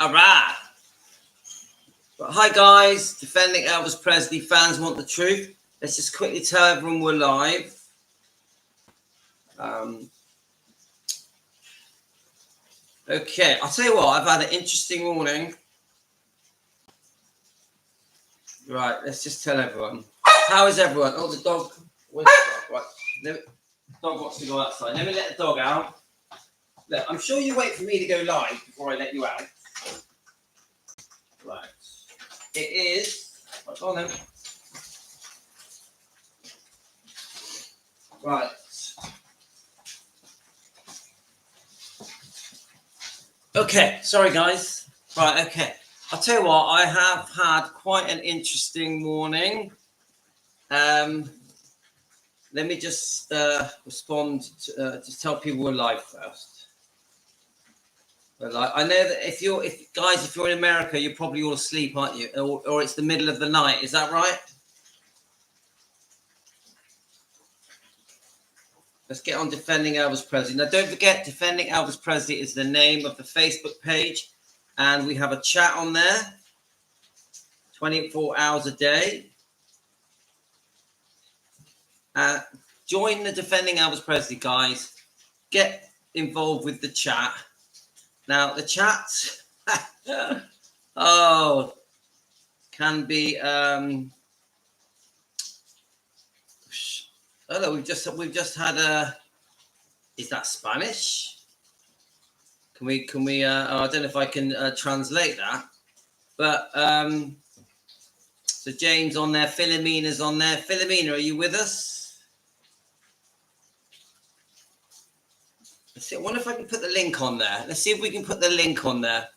Alright. Hi guys, defending Elvis Presley fans want the truth. Let's just quickly tell everyone we're live. Okay, I'll tell you what, I've had an interesting morning. Right, let's just tell everyone. How is everyone? Oh, the dog. Where's the dog? Right. The dog wants to go outside. Let me let the dog out. Look, I'm sure you wait for me to go live before I let you out. Right. It is. What's on then? Right. Okay, sorry guys. Right, okay. I'll tell you what, I have had quite an interesting morning. Let me just respond to just tell people we're live first. We're live. I know that if you're in America, you're probably all asleep, aren't you? Or it's the middle of the night, is that right? Let's get on defending Elvis Presley. Now, don't forget, defending Elvis Presley is the name of the Facebook page, and we have a chat on there, 24 hours a day. Join the defending Elvis Presley guys. Get involved with the chat. Now, the chat, can be. Oh, we've just had a. Is that Spanish? Can we? I don't know if I can translate that, but so James on there, Philomena's on there. Philomena, are you with us? Let's see. I wonder if I can put the link on there. Let's see if we can put the link on there.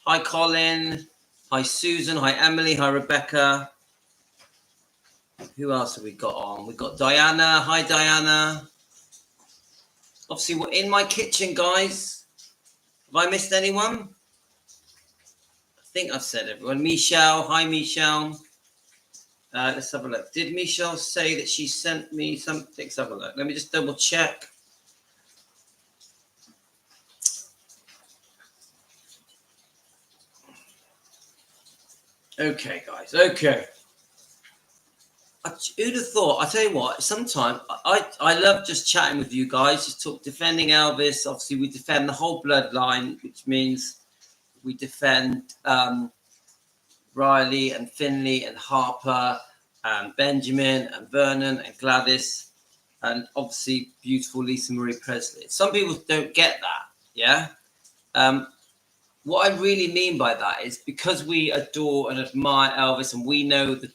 Hi, Colin. Hi, Susan. Hi, Emily. Hi, Rebecca. Who else have we got on? We've got Diana. Hi, Diana. Obviously, we're in my kitchen, guys. Have I missed anyone? I think I've said everyone. Michelle. Hi, Michelle. Let's have a look. Did Michelle say that she sent me something? Let's have a look. Let me just double check. Okay, guys. Okay. Who'd have thought? I tell you what. Sometimes I love just chatting with you guys. Just talk defending Elvis. Obviously, we defend the whole bloodline, which means we defend Riley and Finley and Harper and Benjamin and Vernon and Gladys and obviously beautiful Lisa Marie Presley. Some people don't get that. Yeah. What I really mean by that is because we adore and admire Elvis and we know that,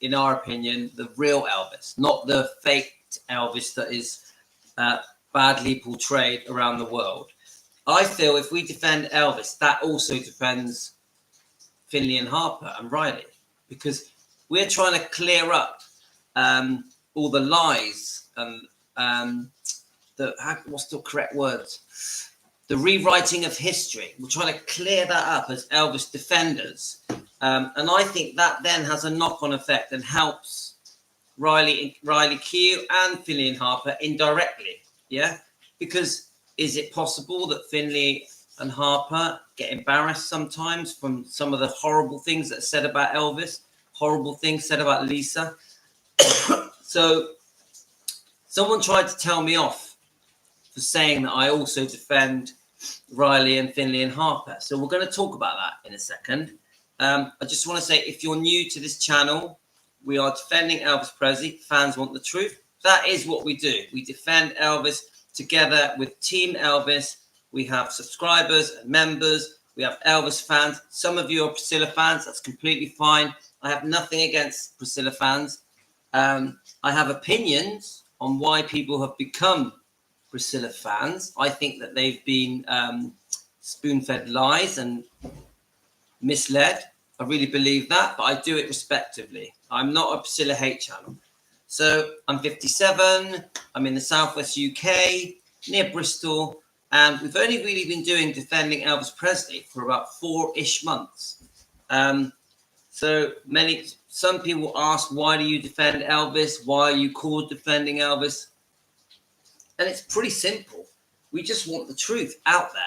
in our opinion, the real Elvis, not the faked Elvis that is badly portrayed around the world. I feel if we defend Elvis, that also defends Finley and Harper and Riley, because we're trying to clear up all the lies and what's the correct words? The rewriting of history. We're trying to clear that up as Elvis defenders. And I think that then has a knock-on effect and helps Riley Keough and Finley and Harper indirectly. Yeah? Because is it possible that Finley and Harper get embarrassed sometimes from some of the horrible things that are said about Elvis, horrible things said about Lisa? So someone tried to tell me off for saying that I also defend Riley and Finley and Harper. So we're going to talk about that in a second. I just want to say, if you're new to this channel, we are defending Elvis Presley. Fans want the truth. That is what we do. We defend Elvis together with Team Elvis. We have subscribers and members. We have Elvis fans. Some of you are Priscilla fans. That's completely fine. I have nothing against Priscilla fans. I have opinions on why people have become Priscilla fans. I think that they've been spoon-fed lies and misled. I really believe that, but I do it respectively. I'm not a Priscilla hate channel. So I'm 57. I'm in the southwest UK, near Bristol, and we've only really been doing defending Elvis Presley for about 4-ish months. Some people ask, why do you defend Elvis? Why are you called defending Elvis? And it's pretty simple. We just want the truth out there.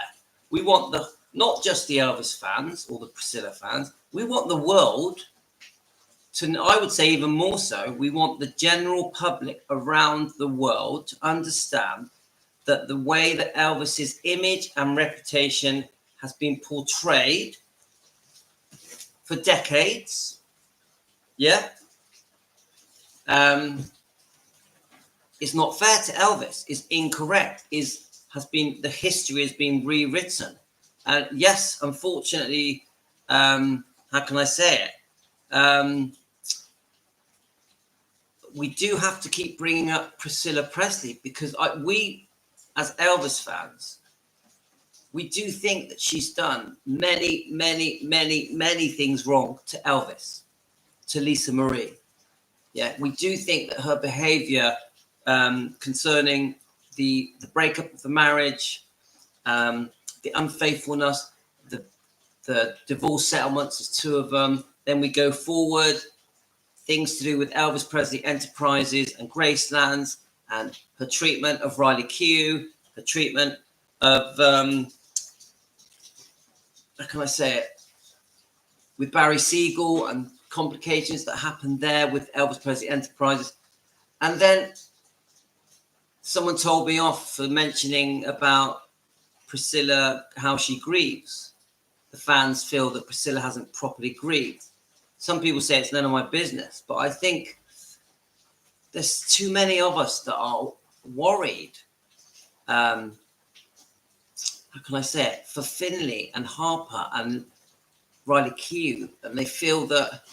We want not just the Elvis fans or the Priscilla fans. We want the world to, I would say even more so, we want the general public around the world to understand that the way that Elvis's image and reputation has been portrayed for decades, yeah, is not fair to Elvis, is incorrect, the history has been rewritten. And yes, unfortunately, how can I say it? We do have to keep bringing up Priscilla Presley because we, as Elvis fans, we do think that she's done many, many, many, many things wrong to Elvis, to Lisa Marie. Yeah, we do think that her behavior concerning the breakup of the marriage, the unfaithfulness, the divorce settlements, there's 2 of them. Then we go forward, things to do with Elvis Presley Enterprises and Gracelands, and her treatment of Riley Keough, her treatment of, how can I say it, with Barry Siegel and complications that happened there with Elvis Presley Enterprises. And then someone told me off for mentioning about Priscilla, how she grieves. The fans feel that Priscilla hasn't properly grieved. Some people say it's none of my business, but I think there's too many of us that are worried. How can I say it? For Finley and Harper and Riley Keough, and they feel that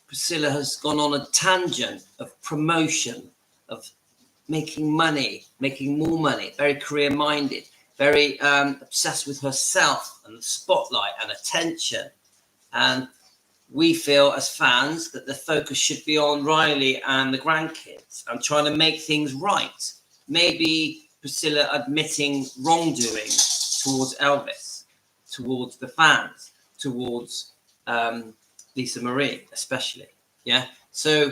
Priscilla has gone on a tangent of promotion, of making money, making more money, very career-minded, very obsessed with herself and the spotlight and attention. And we feel as fans that the focus should be on Riley and the grandkids and trying to make things right. Maybe Priscilla admitting wrongdoing towards Elvis, towards the fans, towards Lisa Marie, especially. Yeah. So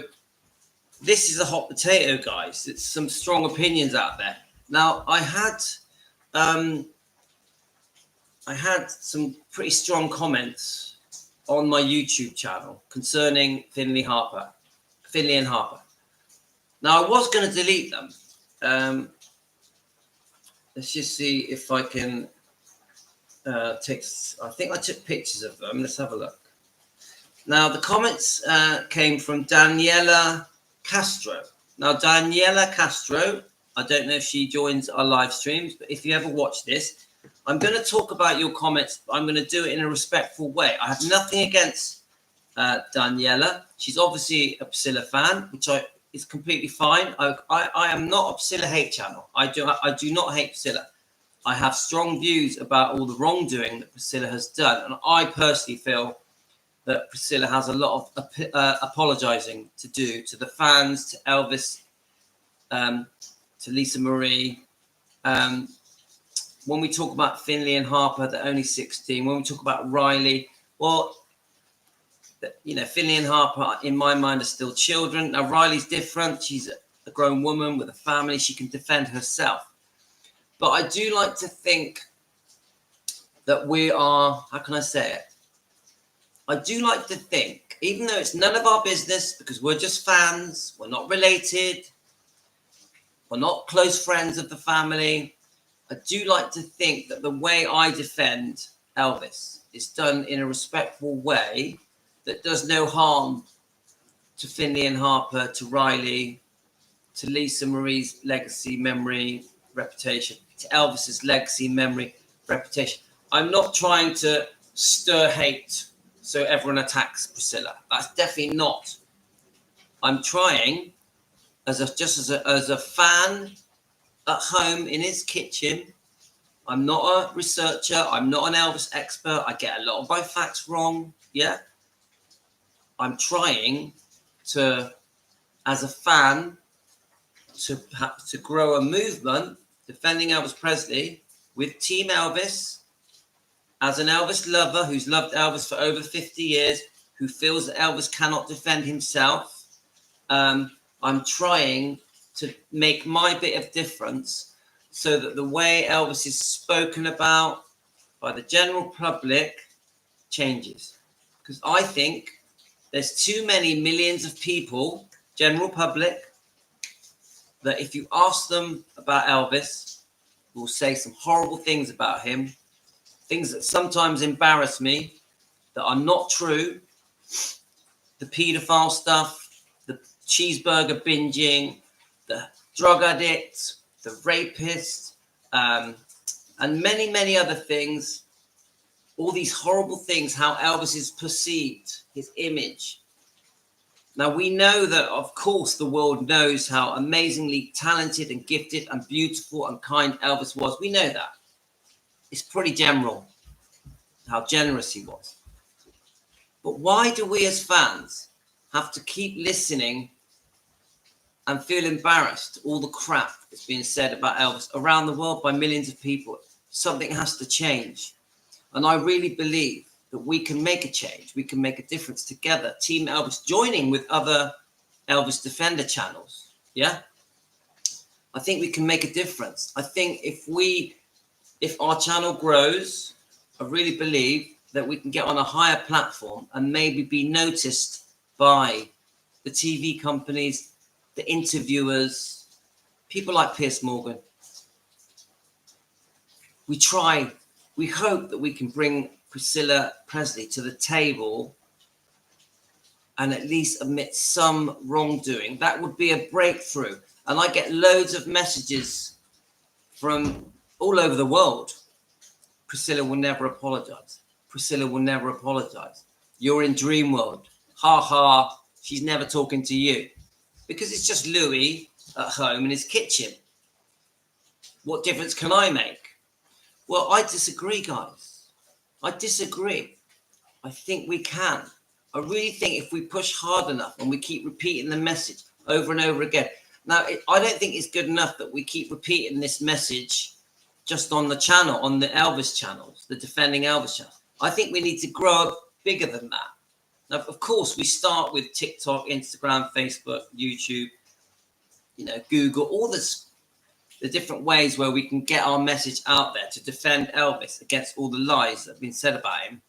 this is a hot potato, guys. It's some strong opinions out there. Now, I had some pretty strong comments on my YouTube channel concerning Finley and Harper. Now, I was going to delete them. Let's just see if I can I think I took pictures of them. Let's have a look. Now, the comments came from Daniela Castro. Now, Daniela Castro, I don't know if she joins our live streams, but if you ever watch this, I'm going to talk about your comments. But I'm going to do it in a respectful way. I have nothing against Daniela. She's obviously a Priscilla fan, which is completely fine. I am not a Priscilla hate channel. I do not hate Priscilla. I have strong views about all the wrongdoing that Priscilla has done, and I personally feel that Priscilla has a lot of apologizing to do to the fans, to Elvis, to Lisa Marie. When we talk about Finley and Harper, they're only 16. When we talk about Riley, well, you know, Finley and Harper, in my mind, are still children. Now, Riley's different. She's a grown woman with a family. She can defend herself. But I do like to think that we are, how can I say it? I do like to think, even though it's none of our business, because we're just fans, we're not related, we're not close friends of the family, I do like to think that the way I defend Elvis is done in a respectful way that does no harm to Finley and Harper, to Riley, to Lisa Marie's legacy, memory, reputation, to Elvis's legacy, memory, reputation. I'm not trying to stir hate so everyone attacks Priscilla. That's definitely not. I'm trying, as a fan at home in his kitchen. I'm not a researcher. I'm not an Elvis expert. I get a lot of my facts wrong. Yeah. I'm trying to, as a fan, to grow a movement defending Elvis Presley with Team Elvis, as an Elvis lover who's loved Elvis for over 50 years, who feels that Elvis cannot defend himself. I'm trying to make my bit of difference so that the way Elvis is spoken about, by the general public changes. Because I think there's too many millions of people, general public, that if you ask them about Elvis, will say some horrible things about him, things that sometimes embarrass me, that are not true. The paedophile stuff, the cheeseburger binging, the drug addict, the rapist, and many, many other things. All these horrible things, how Elvis is perceived, his image. Now, we know that, of course, the world knows how amazingly talented and gifted and beautiful and kind Elvis was. We know that. It's pretty general how generous he was. But why do we as fans have to keep listening and feel embarrassed all the crap that's being said about Elvis around the world by millions of people? Something has to change. And I really believe that we can make a change. We can make a difference together. Team Elvis joining with other Elvis Defender channels. Yeah. I think we can make a difference. I think if our channel grows, I really believe that we can get on a higher platform and maybe be noticed by the TV companies, the interviewers, people like Piers Morgan. We hope that we can bring Priscilla Presley to the table and at least admit some wrongdoing. That would be a breakthrough. And I get loads of messages from all over the world. Priscilla will never apologize. Priscilla will never apologize. You're in dream world. Ha ha. She's never talking to you. Because it's just Louis at home in his kitchen. What difference can I make? Well, I disagree, guys. I disagree. I think we can. I really think if we push hard enough and we keep repeating the message over and over again. Now, I don't think it's good enough that we keep repeating this message just on the channel, on the Elvis channels, the Defending Elvis channel. I think we need to grow up bigger than that. Now, of course, we start with TikTok, Instagram, Facebook, YouTube, Google, all this, the different ways where we can get our message out there to defend Elvis against all the lies that have been said about him.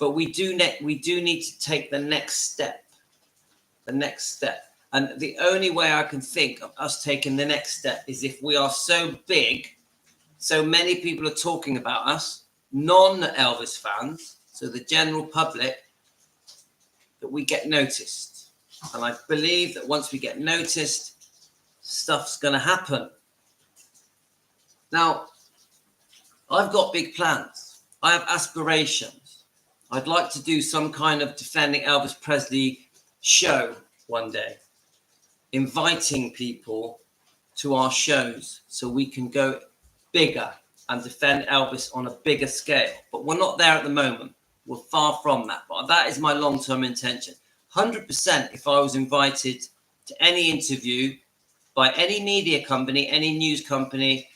But we do need to take the next step. The next step. And the only way I can think of us taking the next step is if we are so big, so many people are talking about us, non-Elvis fans, so the general public, that we get noticed. And I believe that once we get noticed, stuff's going to happen. Now, I've got big plans. I have aspirations. I'd like to do some kind of Defending Elvis Presley show one day, inviting people to our shows so we can go bigger and defend Elvis on a bigger scale. But we're not there at the moment. We're far from that. But that is my long-term intention. 100% if I was invited to any interview by any media company, any news company,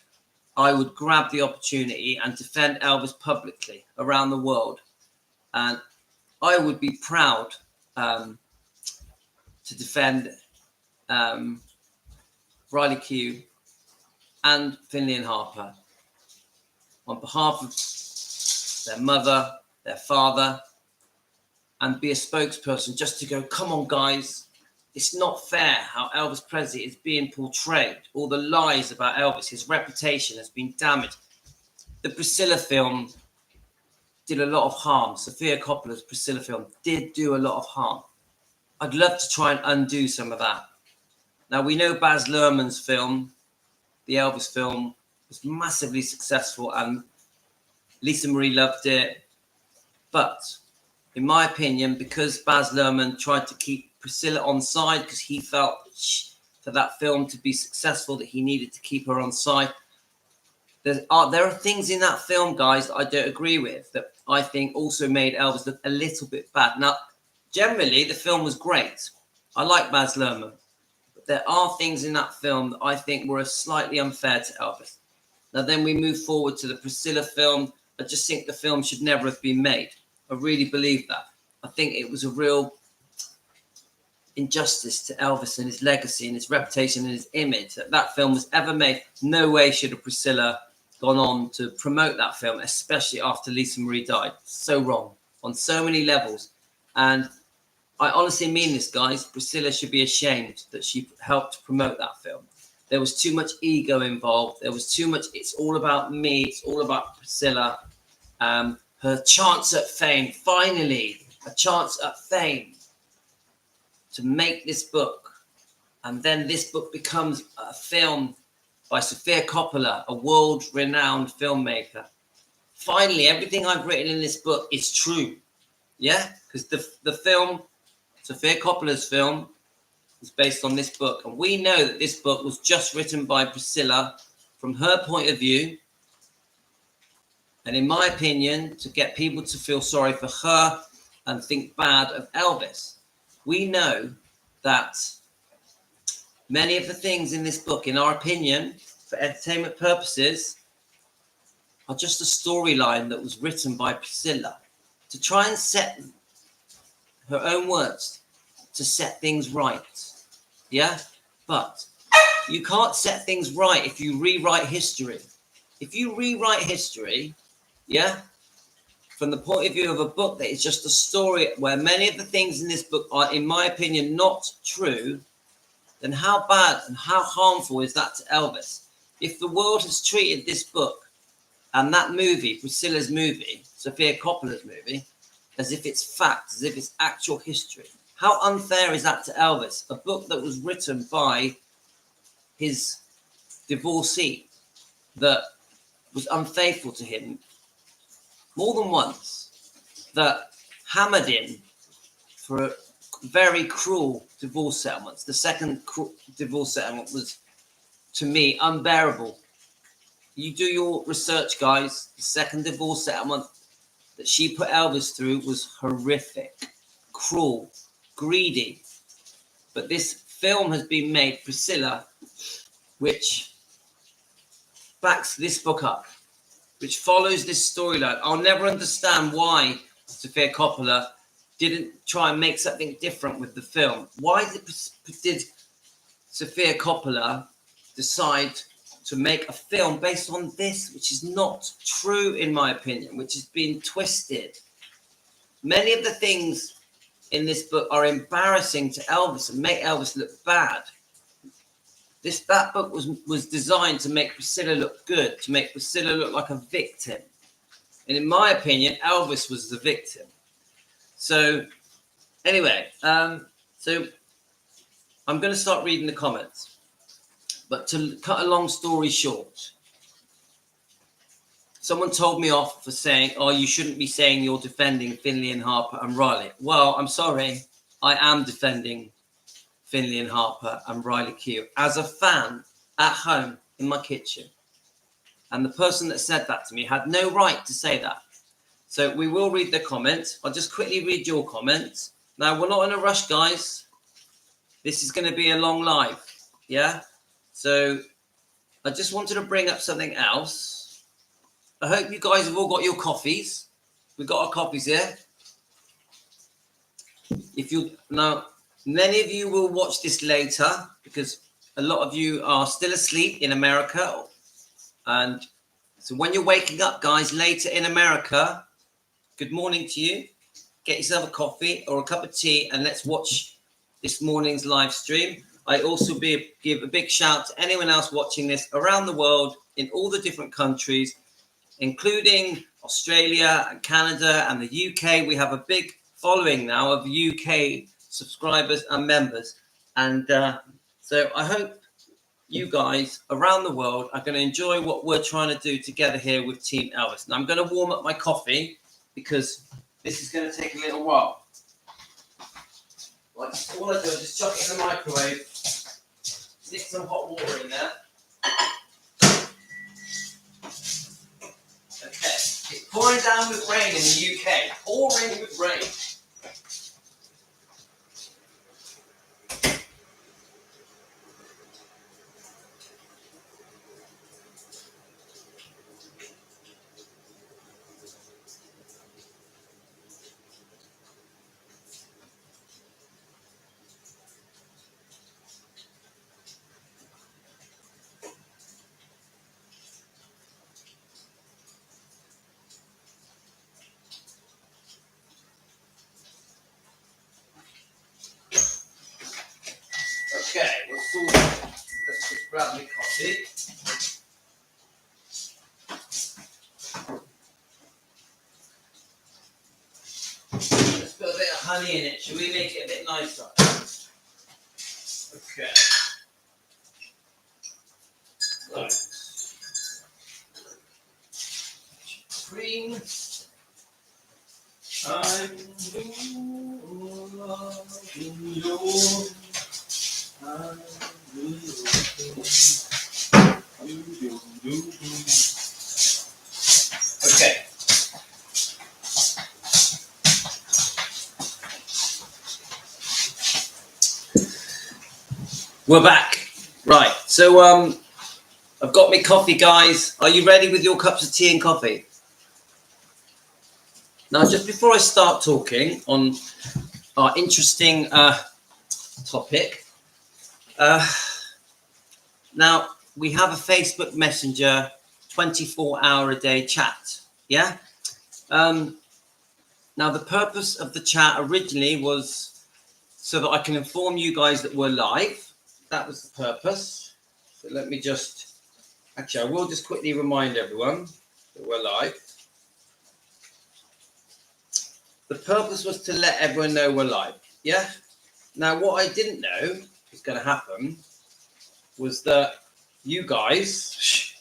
I would grab the opportunity and defend Elvis publicly around the world. And I would be proud to defend Keough and Finley and Harper on behalf of their mother, their father, and be a spokesperson just to go, come on, guys. It's not fair how Elvis Presley is being portrayed. All the lies about Elvis, his reputation has been damaged. The Priscilla film did a lot of harm. Sofia Coppola's Priscilla film did do a lot of harm. I'd love to try and undo some of that. Now, we know Baz Luhrmann's film, the Elvis film, was massively successful and Lisa Marie loved it. But in my opinion, because Baz Luhrmann tried to keep Priscilla on side because he felt for that film to be successful that he needed to keep her on side. There are things in that film, guys, that I don't agree with, that I think also made Elvis look a little bit bad. Now, generally, the film was great. I like Baz Luhrmann. But there are things in that film that I think were slightly unfair to Elvis. Now, then we move forward to the Priscilla film. I just think the film should never have been made. I really believe that. I think it was a real injustice to Elvis and his legacy and his reputation and his image that film was ever made. No way should a Priscilla gone on to promote that film, especially after Lisa Marie died. So wrong on so many levels. And I honestly mean this, guys. Priscilla should be ashamed that she helped promote that film. There was too much ego involved. There was too much, it's all about me. It's all about Priscilla. Her chance at fame, finally, a chance at fame to make this book. And then this book becomes a film by Sofia Coppola, a world-renowned filmmaker. Finally, everything I've written in this book is true. Yeah? Because the film, Sofia Coppola's film, is based on this book. And we know that this book was just written by Priscilla from her point of view. And in my opinion, to get people to feel sorry for her and think bad of Elvis. We know that many of the things in this book, in our opinion, for entertainment purposes, are just a storyline that was written by Priscilla to try and set her own words, to set things right. Yeah? But you can't set things right if you rewrite history. If you rewrite history, yeah, from the point of view of a book that is just a story where many of the things in this book are, in my opinion, not true, then how bad and how harmful is that to Elvis? If the world has treated this book and that movie, Priscilla's movie, Sofia Coppola's movie, as if it's fact, as if it's actual history, how unfair is that to Elvis? A book that was written by his divorcee that was unfaithful to him more than once, that hammered him for very cruel divorce settlements. The second divorce settlement was, to me, unbearable. You do your research, guys. The second divorce settlement that she put Elvis through was horrific, cruel, greedy. But this film has been made, Priscilla, which backs this book up, which follows this storyline. I'll never understand why Sofia Coppola didn't try and make something different with the film. Why did Sofia Coppola decide to make a film based on this, which is not true, in my opinion, which has been twisted? Many of the things in this book are embarrassing to Elvis and make Elvis look bad. That book was designed to make Priscilla look good, to make Priscilla look like a victim. And in my opinion, Elvis was the victim. So anyway, so I'm going to start reading the comments. But to cut a long story short, someone told me off for saying, oh, you shouldn't be saying you're defending Finley and Harper and Riley. Well, I'm sorry. I am defending Finley and Harper and Riley Keough as a fan at home in my kitchen. And the person that said that to me had no right to say that. So we will read the comments. I'll just quickly read your comments. Now, we're not in a rush, guys. This is going to be a long live. Yeah? So I just wanted to bring up something else. I hope you guys have all got your coffees. We've got our coffees here. Now, many of you will watch this later because a lot of you are still asleep in America. And so when you're waking up, guys, later in America, good morning to you. Get yourself a coffee or a cup of tea and let's watch this morning's live stream. I also give a big shout to anyone else watching this around the world in all the different countries, including Australia and Canada and the UK. We have a big following now of UK subscribers and members. And so I hope you guys around the world are going to enjoy what we're trying to do together here with Team Elvis. And I'm going to warm up my coffee because this is going to take a little while. All I do is just chuck it in the microwave, stick some hot water in there. Okay, it's pouring down with rain in the UK. Pouring with rain. honey in it. Should we make it a bit nicer? Okay. Right. Cream. I'm okay. We're back. Right. So I've got me coffee, guys. Are you ready with your cups of tea and coffee? Now, just before I start talking on our interesting topic, now we have a Facebook Messenger 24-hour-a-day chat. Yeah. Now, the purpose of the chat originally was so that I can inform you guys that we're live. That was the purpose. So let me just, actually, I will just quickly remind everyone that we're live. The purpose was to let everyone know we're live. Yeah. Now, what I didn't know was going to happen was that you guys,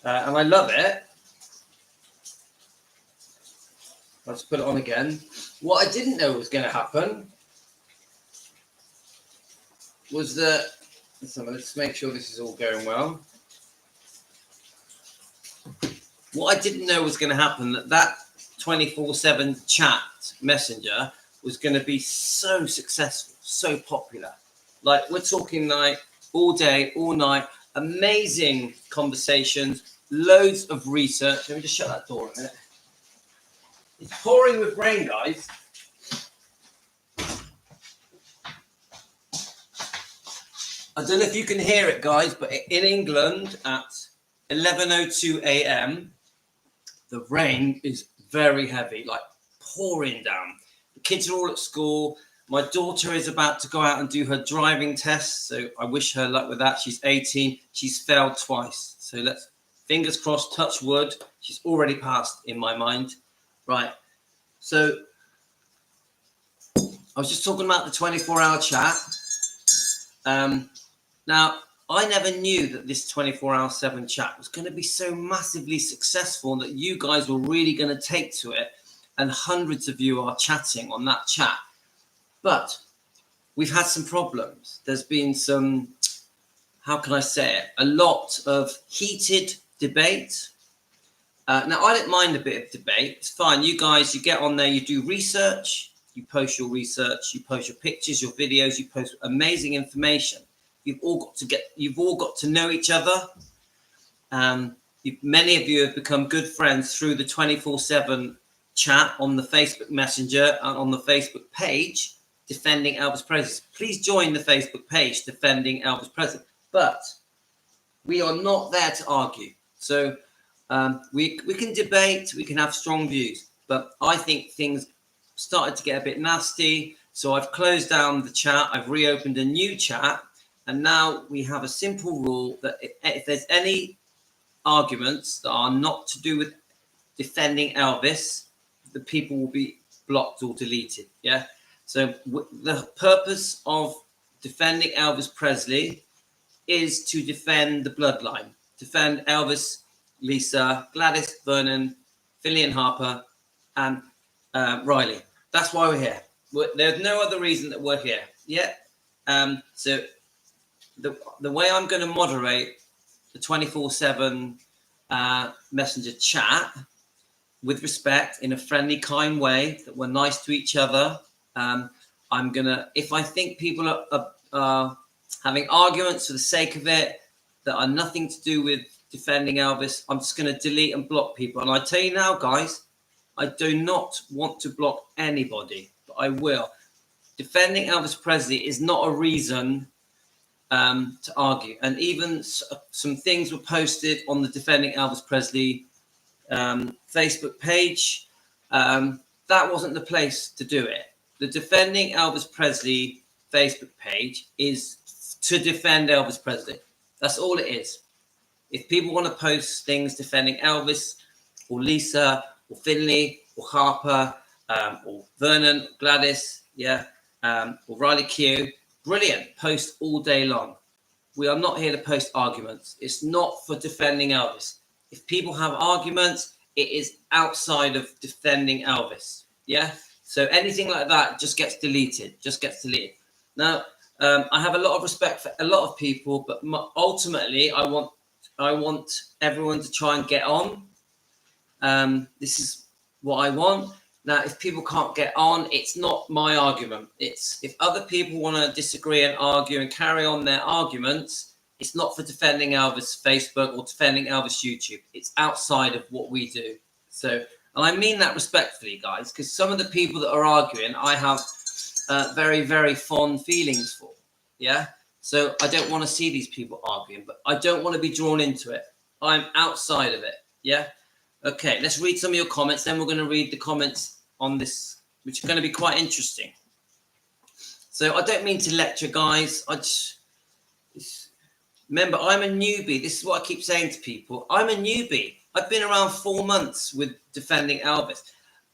and I love it. I'll just put it on again. What I didn't know was going to happen was that, so let's make sure this is all going well. What I didn't know was going to happen, that 24/7 chat messenger was going to be so successful, so popular. Like, we're talking like all day, all night, amazing conversations, loads of research. Let me just shut that door a minute. It's pouring with rain, guys. I don't know if you can hear it, guys, but in England at 11:02 a.m., the rain is very heavy, like pouring down. The kids are all at school. My daughter is about to go out and do her driving test, so I wish her luck with that. She's 18. She's failed twice. So let's, fingers crossed, touch wood. She's already passed in my mind. Right. So I was just talking about the 24-hour chat. Now, I never knew that this 24/7 chat was going to be so massively successful that you guys were really going to take to it, and hundreds of you are chatting on that chat. But we've had some problems. There's been some, how can I say it, a lot of heated debate. Now, I don't mind a bit of debate. It's fine. You guys, you get on there, you do research, you post your research, you post your pictures, your videos, you post amazing information. You've all got to know each other. Many of you have become good friends through the 24/7 chat on the Facebook Messenger and on the Facebook page, Defending Elvis Presley. Please join the Facebook page, Defending Elvis Presley. But we are not there to argue. So we can debate, we can have strong views. But I think things started to get a bit nasty. So I've closed down the chat. I've reopened a new chat. And now we have a simple rule that if there's any arguments that are not to do with defending Elvis, the people will be blocked or deleted. Yeah. So the purpose of defending Elvis Presley is to defend the bloodline, defend Elvis, Lisa, Gladys, Vernon, Finley and Harper, and Riley. That's why we're here. There's no other reason that we're here. Yeah. So the way I'm going to moderate the 24/7 messenger chat with respect, in a friendly, kind way, that we're nice to each other. I'm going to, if I think people are having arguments for the sake of it that are nothing to do with defending Elvis, I'm just going to delete and block people. And I tell you now, guys, I do not want to block anybody, but I will. Defending Elvis Presley is not a reason to argue. And even some things were posted on the Defending Elvis Presley Facebook page. That wasn't the place to do it. The Defending Elvis Presley Facebook page is to defend Elvis Presley. That's all it is. If people want to post things defending Elvis or Lisa or Finley or Harper, or Vernon, Gladys, yeah, or Riley Keough. Brilliant. Post all day long. We are not here to post arguments. It's not for defending Elvis. If people have arguments, it is outside of defending Elvis. Yeah. So anything like that just gets deleted. Now, I have a lot of respect for a lot of people, but ultimately, I want everyone to try and get on. This is what I want. Now, if people can't get on, it's not my argument. It's if other people want to disagree and argue and carry on their arguments, it's not for defending Elvis Facebook or defending Elvis YouTube. It's outside of what we do. So, and I mean that respectfully, guys, because some of the people that are arguing, I have very, very fond feelings for. Yeah. So I don't want to see these people arguing, but I don't want to be drawn into it. I'm outside of it. Yeah. Okay, let's read some of your comments. Then we're going to read the comments on this, which are going to be quite interesting. So I don't mean to lecture, guys. Remember, I'm a newbie. This is what I keep saying to people. I'm a newbie. I've been around 4 months with defending Elvis.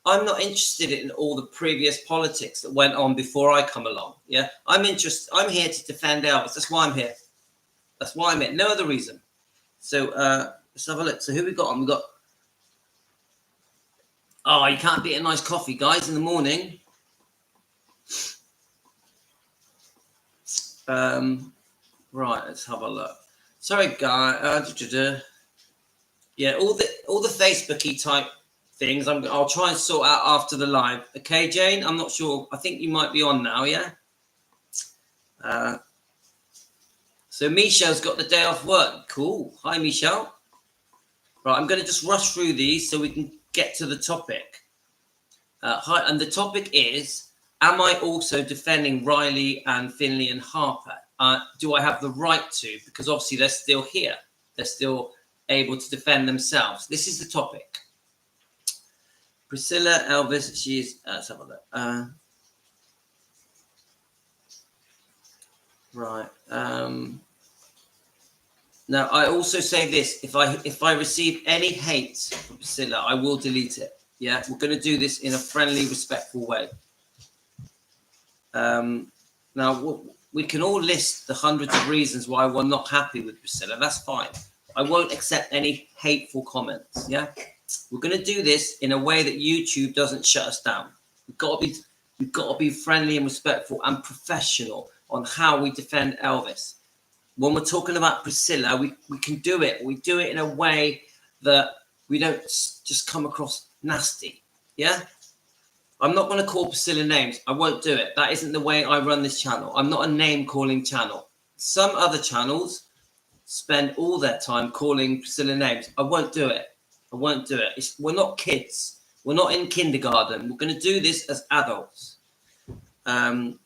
I'm not interested in all the previous politics that went on before I come along. Yeah, I'm here to defend Elvis. That's why I'm here. No other reason. So let's have a look. So who we got on? We got. Oh, you can't beat a nice coffee, guys, in the morning. Right, let's have a look. Sorry, guys. Yeah, all the Facebooky type things. I'll try and sort out after the live. Okay, Jane. I'm not sure. I think you might be on now. Yeah. So Michelle's got the day off work. Cool. Hi, Michelle. Right, I'm going to just rush through these so we can get to the topic. Hi, and the topic is: am I also defending Riley and Finley and Harper? Do I have the right to? Because obviously they're still here. They're still able to defend themselves. This is the topic. Priscilla, Elvis, she's let's have a look. Right. Now I also say this: if I receive any hate from Priscilla, I will delete it. Yeah, we're going to do this in a friendly, respectful way. Now we can all list the hundreds of reasons why we're not happy with Priscilla. That's fine. I won't accept any hateful comments. Yeah. We're going to do this in a way that YouTube doesn't shut us down. We've got to be friendly and respectful and professional on how we defend Elvis. When we're talking about Priscilla, we can do it. We do it in a way that we don't just come across nasty. Yeah? I'm not going to call Priscilla names. I won't do it. That isn't the way I run this channel. I'm not a name-calling channel. Some other channels spend all their time calling Priscilla names. I won't do it. We're not kids. We're not in kindergarten. We're going to do this as adults. Right.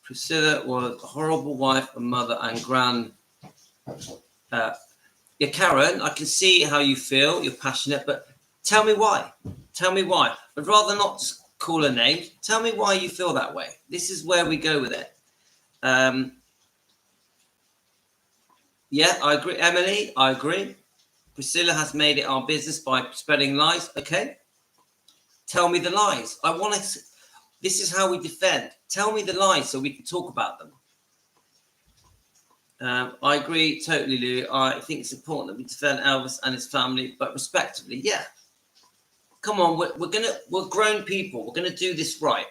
Priscilla was a horrible wife and mother and grand. Yeah, Karen, I can see how you feel. You're passionate, but tell me why. I'd rather not just call her name. Tell me why you feel that way. This is where we go with it. Yeah, I agree. Emily, I agree. Priscilla has made it our business by spreading lies. Okay. Tell me the lies. This is how we defend. Tell me the lies so we can talk about them. I agree totally, Lou. I think it's important that we defend Elvis and his family, but respectively. Yeah. Come on, we're grown people. We're gonna do this right.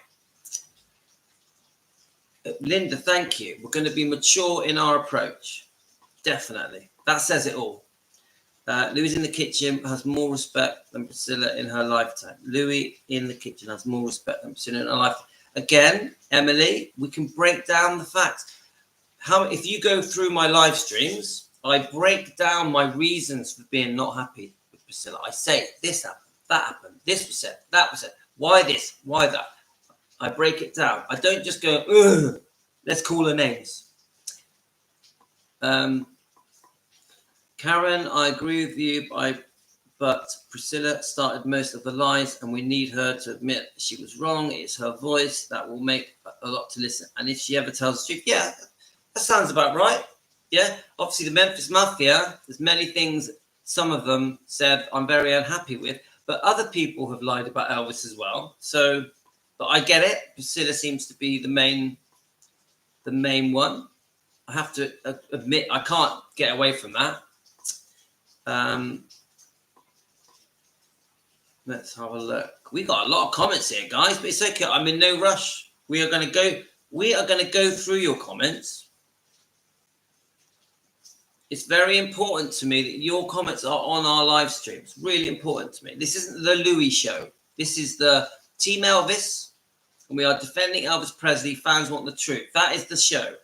Linda, thank you. We're going to be mature in our approach. Definitely. That says it all. Louis in the kitchen has more respect than Priscilla in her lifetime. Louis in the kitchen has more respect than Priscilla in her lifetime. Again, Emily, we can break down the facts. If you go through my live streams, I break down my reasons for being not happy with Priscilla. I say this happened, that happened, this was said, that was said. Why this? Why that? I break it down. I don't just go, ugh, let's call her names. Karen, I agree with you, but Priscilla started most of the lies, and we need her to admit she was wrong. It's her voice that will make a lot to listen. And if she ever tells the truth, yeah, that sounds about right. Yeah, obviously the Memphis Mafia, there's many things, some of them said I'm very unhappy with, but other people have lied about Elvis as well. So, but I get it. Priscilla seems to be the main one. I have to admit, I can't get away from that. Let's have a look. We got a lot of comments here, guys, but it's okay. I'm in no rush. We are going to go through your comments. It's very important to me that your comments are on our live streams. Really important to me. This isn't the Louis show. This is the Team Elvis, and we are defending Elvis Presley. Fans want the truth. That is the show.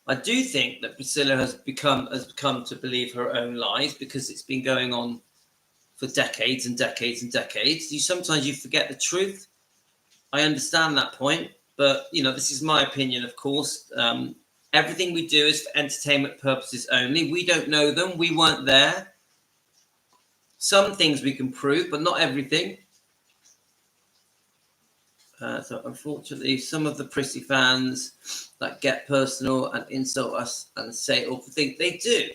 I do think that Priscilla has come to believe her own lies because it's been going on for decades and decades and decades. Sometimes you forget the truth. I understand that point, but this is my opinion, of course. Everything we do is for entertainment purposes only. We don't know them. We weren't there. Some things we can prove, but not everything. So unfortunately, some of the Prissy fans that get personal and insult us and say awful things, they do.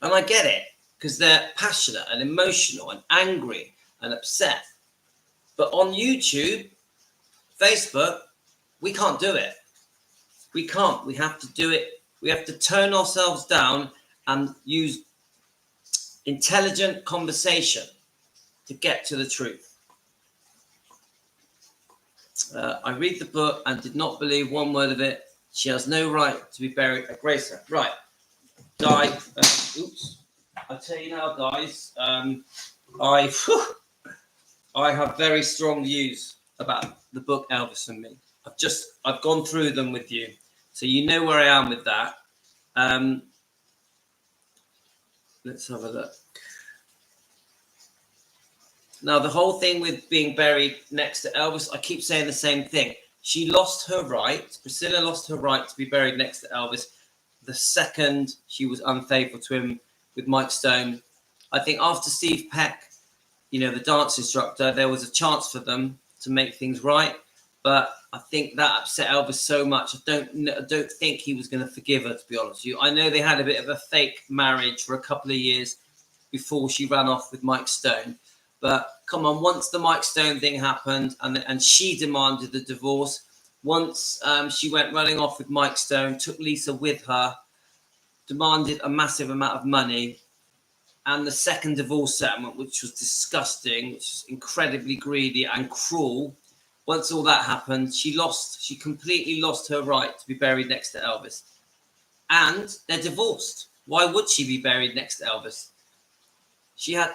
And I get it, because they're passionate and emotional and angry and upset. But on YouTube, Facebook, we can't do it. We can't. We have to do it. We have to tone ourselves down and use intelligent conversation to get to the truth. I read the book and did not believe one word of it. She has no right to be buried at Graceland. Right. Oops. I tell you now, guys, I have very strong views about the book Elvis and Me. I've gone through them with you, so you know where I am with that. Let's have a look. Now, the whole thing with being buried next to Elvis, I keep saying the same thing. She lost her right. Priscilla lost her right to be buried next to Elvis the second she was unfaithful to him with Mike Stone. I think after Steve Peck, the dance instructor, there was a chance for them to make things right. But I think that upset Elvis so much. I don't think he was going to forgive her, to be honest with you. I know they had a bit of a fake marriage for a couple of years before she ran off with Mike Stone. But come on, once the Mike Stone thing happened and she demanded the divorce, once she went running off with Mike Stone, took Lisa with her, demanded a massive amount of money, and the second divorce settlement, which was disgusting, which was incredibly greedy and cruel. Once all that happened, she completely lost her right to be buried next to Elvis. And they're divorced. Why would she be buried next to Elvis? She had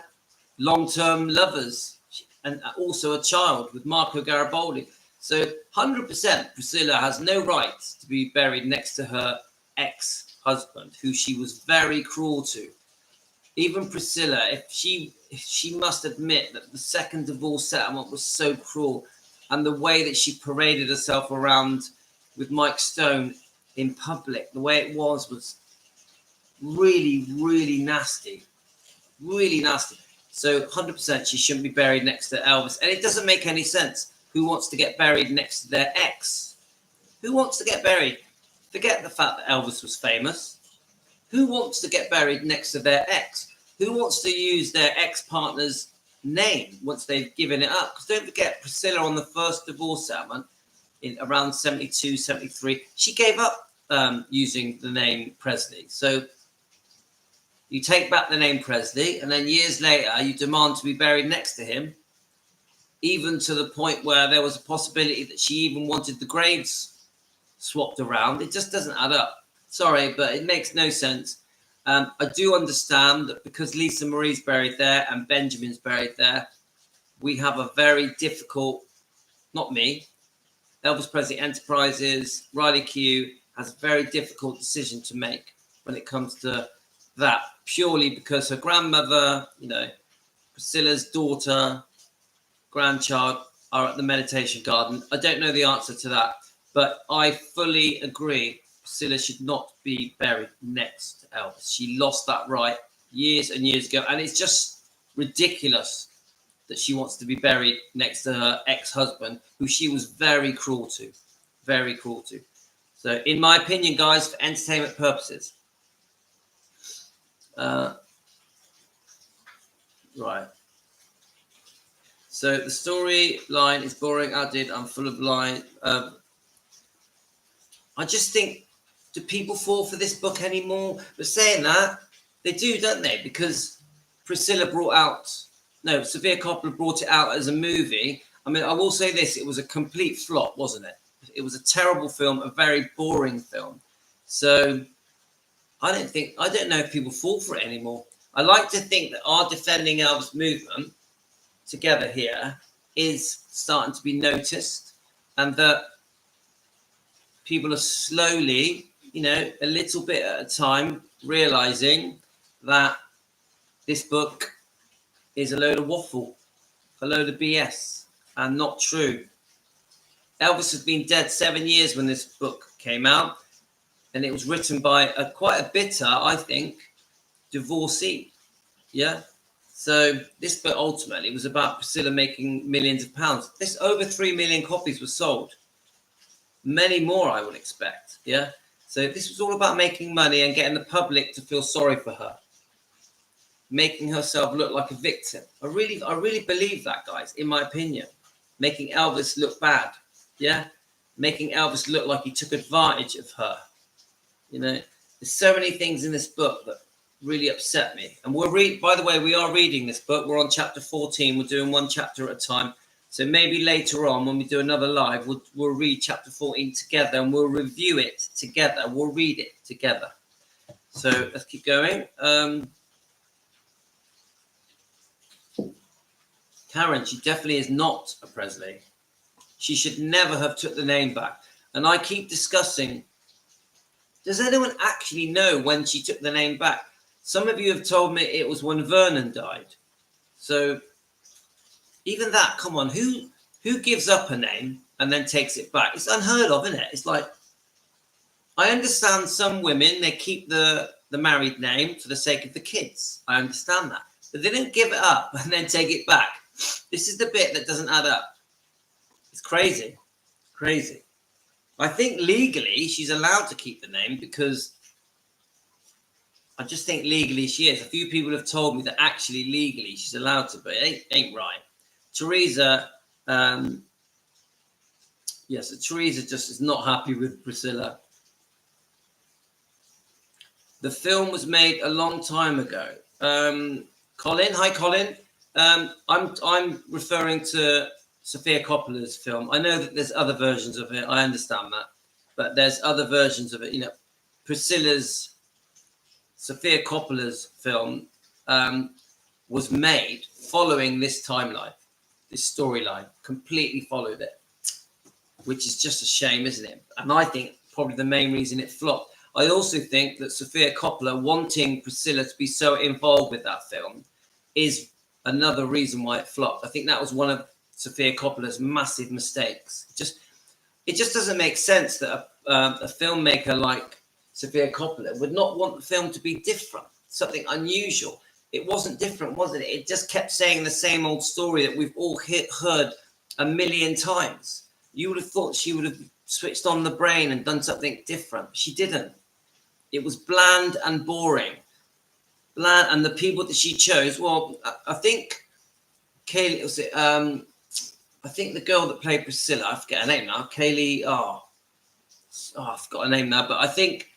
long-term lovers and also a child with Marco Garibaldi. So 100% Priscilla has no right to be buried next to her ex-husband, who she was very cruel to. Even Priscilla, if she must admit that the second divorce settlement was so cruel, and the way that she paraded herself around with Mike Stone in public, the way it was really, really nasty. Really nasty. So 100% she shouldn't be buried next to Elvis. And it doesn't make any sense. Who wants to get buried next to their ex? Who wants to get buried? Forget the fact that Elvis was famous. Who wants to get buried next to their ex? Who wants to use their ex-partner's name once they've given it up? Because don't forget, Priscilla on the first divorce settlement in around 72, 73, she gave up using the name Presley. So you take back the name Presley, and then years later, you demand to be buried next to him, even to the point where there was a possibility that she even wanted the graves swapped around. It just doesn't add up. Sorry, but it makes no sense. I do understand that because Lisa Marie's buried there and Benjamin's buried there, we have a very difficult, not me, Elvis Presley Enterprises, Riley Keough has a very difficult decision to make when it comes to that, purely because her grandmother, Priscilla's daughter, grandchild are at the meditation garden. I don't know the answer to that, but I fully agree. Priscilla should not be buried next to Elvis. She lost that right years and years ago, and it's just ridiculous that she wants to be buried next to her ex-husband, who she was very cruel to. Very cruel to. So, in my opinion, guys, for entertainment purposes, So the storyline is boring, outdated, and full of line. I just think, do people fall for this book anymore? But saying that, they do, don't they? Because Sofia Coppola brought it out as a movie. I mean, I will say this, it was a complete flop, wasn't it? It was a terrible film, a very boring film. So I don't know if people fall for it anymore. I like to think that our Defending Elvis movement together here is starting to be noticed, and that people are slowly, a little bit at a time, realizing that this book is a load of waffle, a load of BS, and not true. Elvis has been dead 7 years when this book came out, and it was written by quite a bitter, I think, divorcee. Yeah. So this book ultimately was about Priscilla making millions of pounds. This over 3 million copies were sold. Many more, I would expect. Yeah. So this was all about making money and getting the public to feel sorry for her, making herself look like a victim. I really believe that, guys, in my opinion. Making Elvis look bad. Yeah. Making Elvis look like he took advantage of her. There's so many things in this book that really upset me. And by the way, we are reading this book. We're on chapter 14. We're doing one chapter at a time. So maybe later on, when we do another live, we'll read chapter 14 together, and we'll review it together. We'll read it together. So let's keep going. Karen, she definitely is not a Presley. She should never have took the name back. And I keep discussing, does anyone actually know when she took the name back? Some of you have told me it was when Vernon died. So even that, come on, who gives up a name and then takes it back? It's unheard of, isn't it? It's like, I understand some women, they keep the married name for the sake of the kids. I understand that. But they don't give it up and then take it back. This is the bit that doesn't add up. It's crazy. Crazy. I think legally she's allowed to keep the name, because I just think legally she is. A few people have told me that actually legally she's allowed to, but it ain't right. Teresa, so Teresa just is not happy with Priscilla. The film was made a long time ago. Colin, hi Colin. I'm referring to Sofia Coppola's film. I know that there's other versions of it. I understand that, but there's other versions of it. Sofia Coppola's film was made following this timeline, this storyline, completely followed it, which is just a shame, isn't it? And I think probably the main reason it flopped. I also think that Sofia Coppola wanting Priscilla to be so involved with that film is another reason why it flopped. I think that was one of Sofia Coppola's massive mistakes. It just doesn't make sense that a filmmaker like Sofia Coppola would not want the film to be different, something unusual. It wasn't different, wasn't it? It just kept saying the same old story that we've all heard a million times. You would have thought she would have switched on the brain and done something different. She didn't. It was bland and boring. Bland, and the people that she chose, well, I think Kaylee, was it, I think the girl that played Priscilla, I forget her name now, Kaylee, I forgot her name now, but I think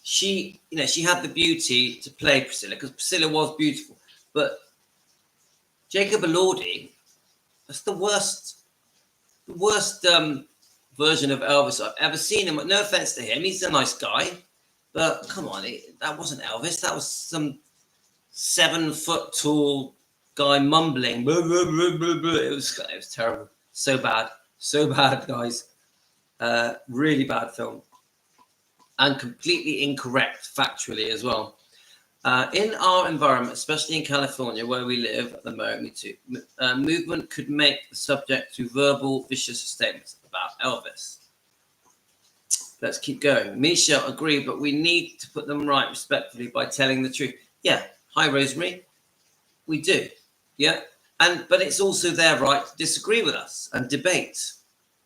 she had the beauty to play Priscilla, because Priscilla was beautiful. But Jacob Elordi, that's the worst version of Elvis I've ever seen him. No offense to him, he's a nice guy, but come on, that wasn't Elvis. That was some 7 foot tall guy mumbling. Blah, blah, blah, blah, blah. It was terrible. So bad, guys. Really bad film, and completely incorrect factually as well. In our environment, especially in California, where we live at the moment, movement could make the subject to verbal, vicious statements about Elvis. Let's keep going. Misha, agree, but we need to put them right respectfully by telling the truth. Yeah. Hi, Rosemary. We do. Yeah. But it's also their right to disagree with us and debate.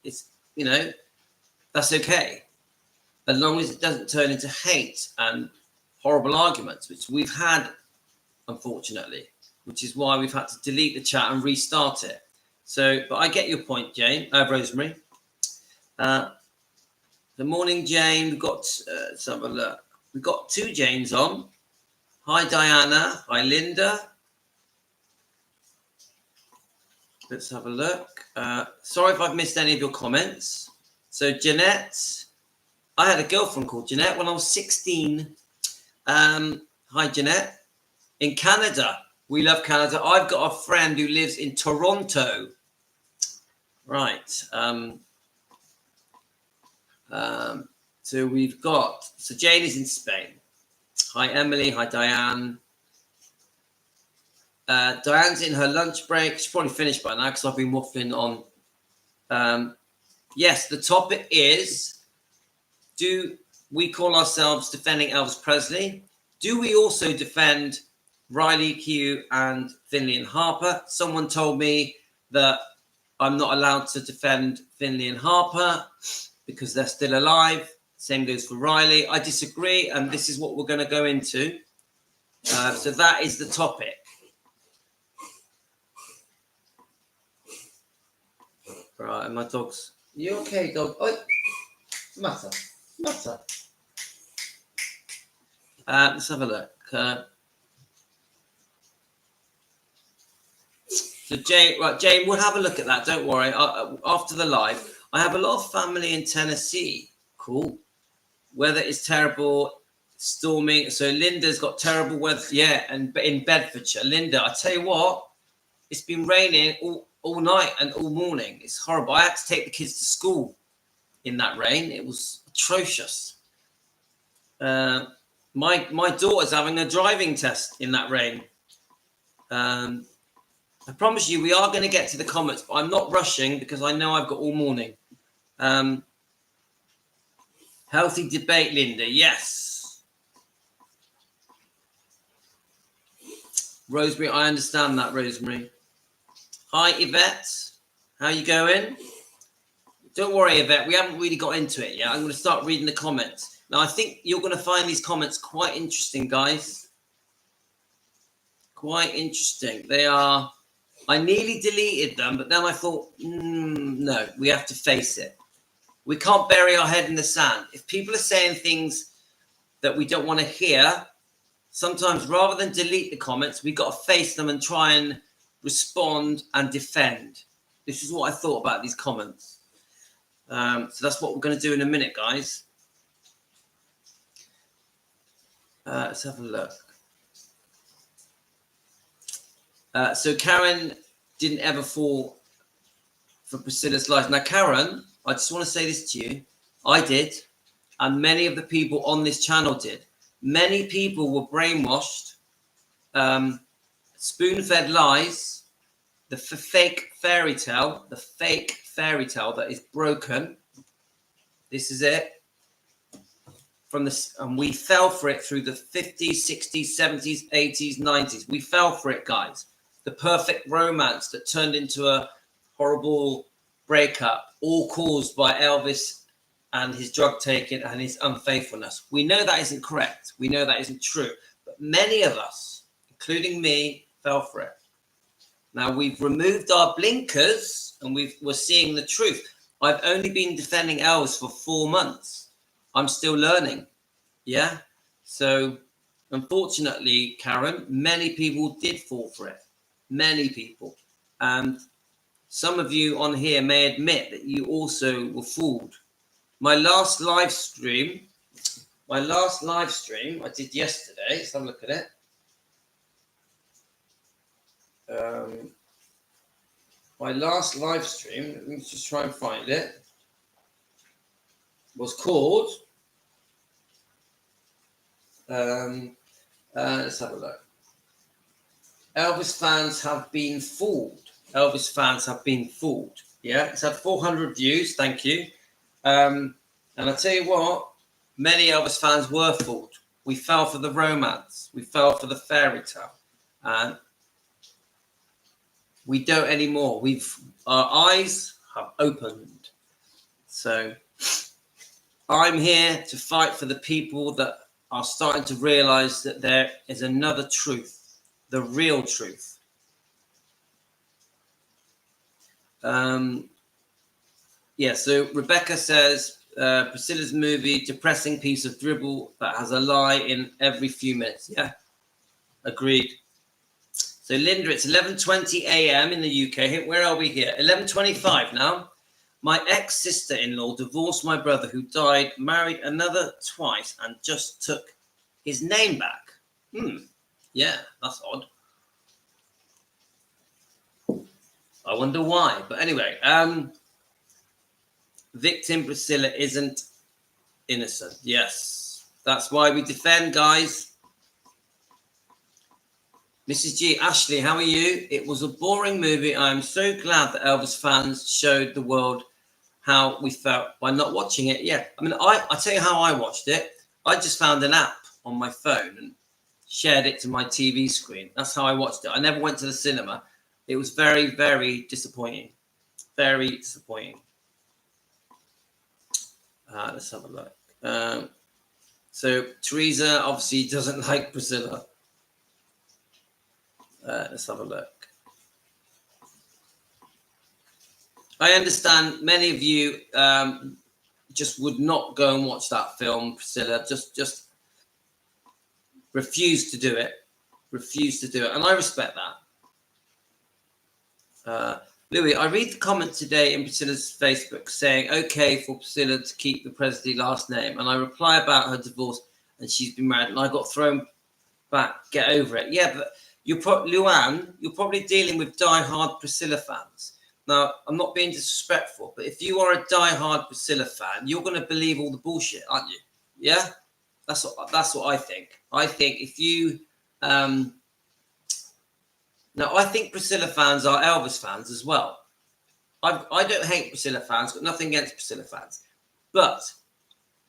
It's, that's okay, as long as it doesn't turn into hate and horrible arguments, which we've had, unfortunately. which is why we've had to delete the chat and restart it. So, but I get your point, Jane, Rosemary. Good morning, Jane. We've got, let's have a look. We've got 2 Janes on. Hi, Diana. Hi, Linda. Let's have a look. Sorry if I've missed any of your comments. So, Jeanette. I had a girlfriend called Jeanette when I was 16. Hi, Jeanette. In Canada. We love Canada. I've got a friend who lives in Toronto. Right. So we've got, so Jane is in Spain. Hi, Emily. Hi, Diane. Diane's in her lunch break. She's probably finished by now because I've been waffling on. Yes, the topic is, do we call ourselves defending Elvis Presley? Do we also defend Riley, Keough, and Finley and Harper? Someone told me that I'm not allowed to defend Finley and Harper because they're still alive. Same goes for Riley. I disagree, and this is what we're going to go into. So that is the topic. Right, and my dog's... You okay, dog? Oh, matter. Let's have a look. So Jane, we'll have a look at that. Don't worry. After the live, I have a lot of family in Tennessee. Cool. Weather is terrible, storming. So Linda's got terrible weather. Yeah, and in Bedfordshire. Linda, I tell you what, it's been raining all night and all morning. It's horrible. I had to take the kids to school in that rain. It was atrocious. My daughter's having a driving test in that rain. I promise you, we are going to get to the comments, but I'm not rushing because I know I've got all morning. Healthy debate, Linda. Yes. Rosemary, I understand that, Rosemary. Hi, Yvette. How you going? Don't worry, Yvette. We haven't really got into it yet. I'm going to start reading the comments. Now, I think you're going to find these comments quite interesting, guys. Quite interesting. They are... I nearly deleted them, but then I thought, no, we have to face it. We can't bury our head in the sand. If people are saying things that we don't want to hear, sometimes rather than delete the comments, we've got to face them and try and respond and defend. This is what I thought about these comments. So that's what we're going to do in a minute, guys. Let's have a look. So Karen didn't ever fall for Priscilla's life. Now, Karen, I just want to say this to you. I did, and many of the people on this channel did. Many people were brainwashed, spoon-fed lies, the fake fairy tale that is broken. This is it. And we fell for it through the 50s, 60s, 70s, 80s, 90s. We fell for it, guys. The perfect romance that turned into a horrible breakup, all caused by Elvis and his drug taking and his unfaithfulness. We know that isn't correct. We know that isn't true. But many of us, including me, fell for it. Now, we've removed our blinkers and we're seeing the truth. I've only been defending Elvis for 4 months. I'm still learning. Yeah. So, unfortunately, Karen, many people did fall for it. Many people. And some of you on here may admit that you also were fooled. My last live stream I did yesterday. Let's have a look at it. My last live stream, let me just try and find it, was called, let's have a look. Elvis fans have been fooled. Elvis fans have been fooled. Yeah, it's had 400 views. Thank you. And I tell you what, many Elvis fans were fooled. We fell for the romance. We fell for the fairy tale. And we don't anymore. Our eyes have opened. So I'm here to fight for the people that are starting to realize that there is another truth. the real truth. Yeah, so Rebecca says, Priscilla's movie, depressing piece of dribble that has a lie in every few minutes. Yeah, agreed. So Linda, it's 11:20 a.m. in the UK. Where are we here? 11:25 now. My ex-sister-in-law divorced my brother who died, married another twice, and just took his name back. Yeah, that's odd. I wonder why. But anyway, victim Priscilla isn't innocent. Yes, that's why we defend, guys. Mrs. G, Ashley, how are you? It was a boring movie. I'm so glad that Elvis fans showed the world how we felt by not watching it. Yeah, I mean, I tell you how I watched it. I just found an app on my phone and shared it to my TV screen. That's how I watched it. I never went to the cinema. It was very, very disappointing. Very disappointing. Let's have a look. So Teresa obviously doesn't like Priscilla. Let's have a look. I understand many of you just would not go and watch that film, Priscilla. Just refuse to do it. Refuse to do it. And I respect that. Louis, I read the comment today in Priscilla's Facebook saying, okay for Priscilla to keep the Presley last name. And I reply about her divorce and she's been married. And I got thrown back. Get over it. Yeah, but Luann, you're probably dealing with die-hard Priscilla fans. Now, I'm not being disrespectful, but if you are a die-hard Priscilla fan, you're going to believe all the bullshit, aren't you? Yeah? That's what I think. I think if you... Now, I think Priscilla fans are Elvis fans as well. I don't hate Priscilla fans, got nothing against Priscilla fans. But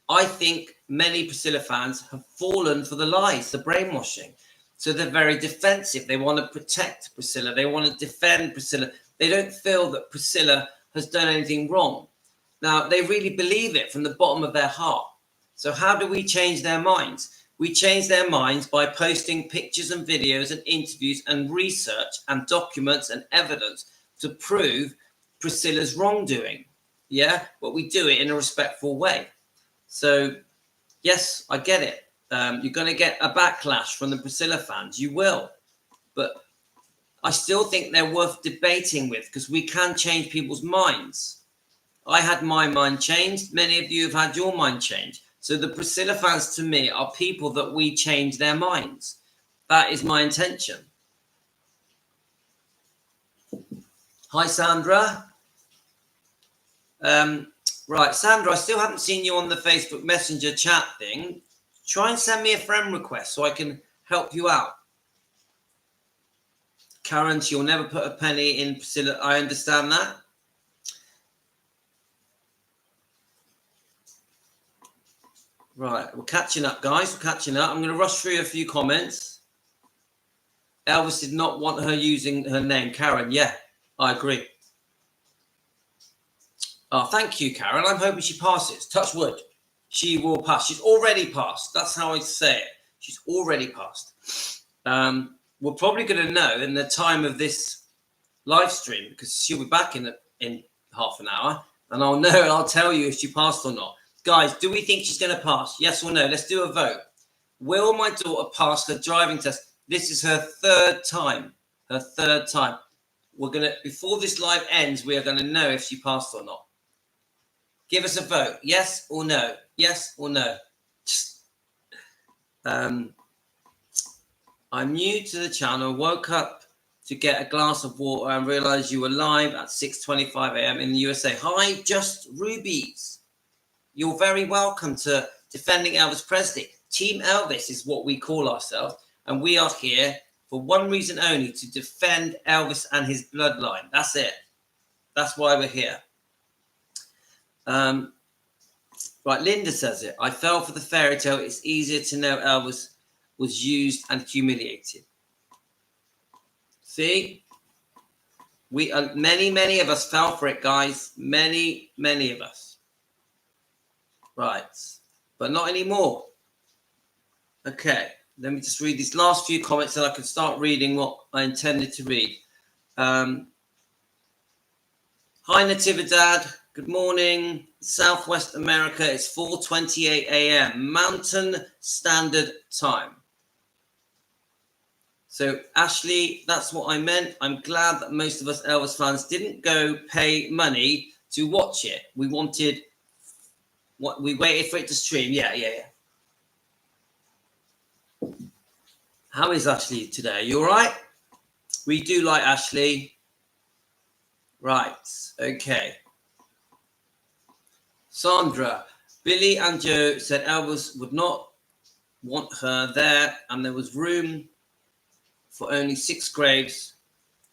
I think many Priscilla fans have fallen for the lies, the brainwashing. So they're very defensive. They want to protect Priscilla. They want to defend Priscilla. They don't feel that Priscilla has done anything wrong. Now, they really believe it from the bottom of their heart. So how do we change their minds? We change their minds by posting pictures and videos and interviews and research and documents and evidence to prove Priscilla's wrongdoing. Yeah, but we do it in a respectful way. So, yes, I get it. You're going to get a backlash from the Priscilla fans. You will. But I still think they're worth debating with because we can change people's minds. I had my mind changed. Many of you have had your mind changed. So the Priscilla fans, to me, are people that we change their minds. That is my intention. Hi, Sandra. Right, Sandra, I still haven't seen you on the Facebook Messenger chat thing. Try and send me a friend request so I can help you out. Karen, she'll never put a penny in Priscilla. I understand that. Right, we're catching up, guys. We're catching up. I'm going to rush through a few comments. Elvis did not want her using her name. Karen, yeah, I agree. Oh, thank you, Karen. I'm hoping she passes. Touch wood. She will pass. She's already passed. That's how I say it. She's already passed. We're probably going to know in the time of this live stream because she'll be back in half an hour, and I'll know and I'll tell you if she passed or not. Guys, do we think she's going to pass? Yes or no? Let's do a vote. Will my daughter pass her driving test? This is her third time. Her third time. We're going to, before this live ends, we are going to know if she passed or not. Give us a vote. Yes or no? Yes or no? I'm new to the channel. Woke up to get a glass of water and realized you were live at 6:25 a.m. in the USA. Hi, Just Rubies. You're very welcome to Defending Elvis Presley. Team Elvis is what we call ourselves. And we are here for one reason only, to defend Elvis and his bloodline. That's it. That's why we're here. Right, Linda says it. I fell for the fairy tale. It's easier to know Elvis was used and humiliated. See? We are, many of us fell for it, guys. Many of us. Right, but not anymore. Okay, let me just read these last few comments and I can start reading what I intended to read. Hi, Natividad. Good morning. Southwest America. It's 4:28 a.m. Mountain Standard Time. So, Ashley, that's what I meant. I'm glad that most of us Elvis fans didn't go pay money to watch it. We waited for it to stream. Yeah. How is Ashley today? You all right? We do like Ashley. Right. Okay. Sandra, Billy and Joe said Elvis would not want her there, and there was room for only 6 graves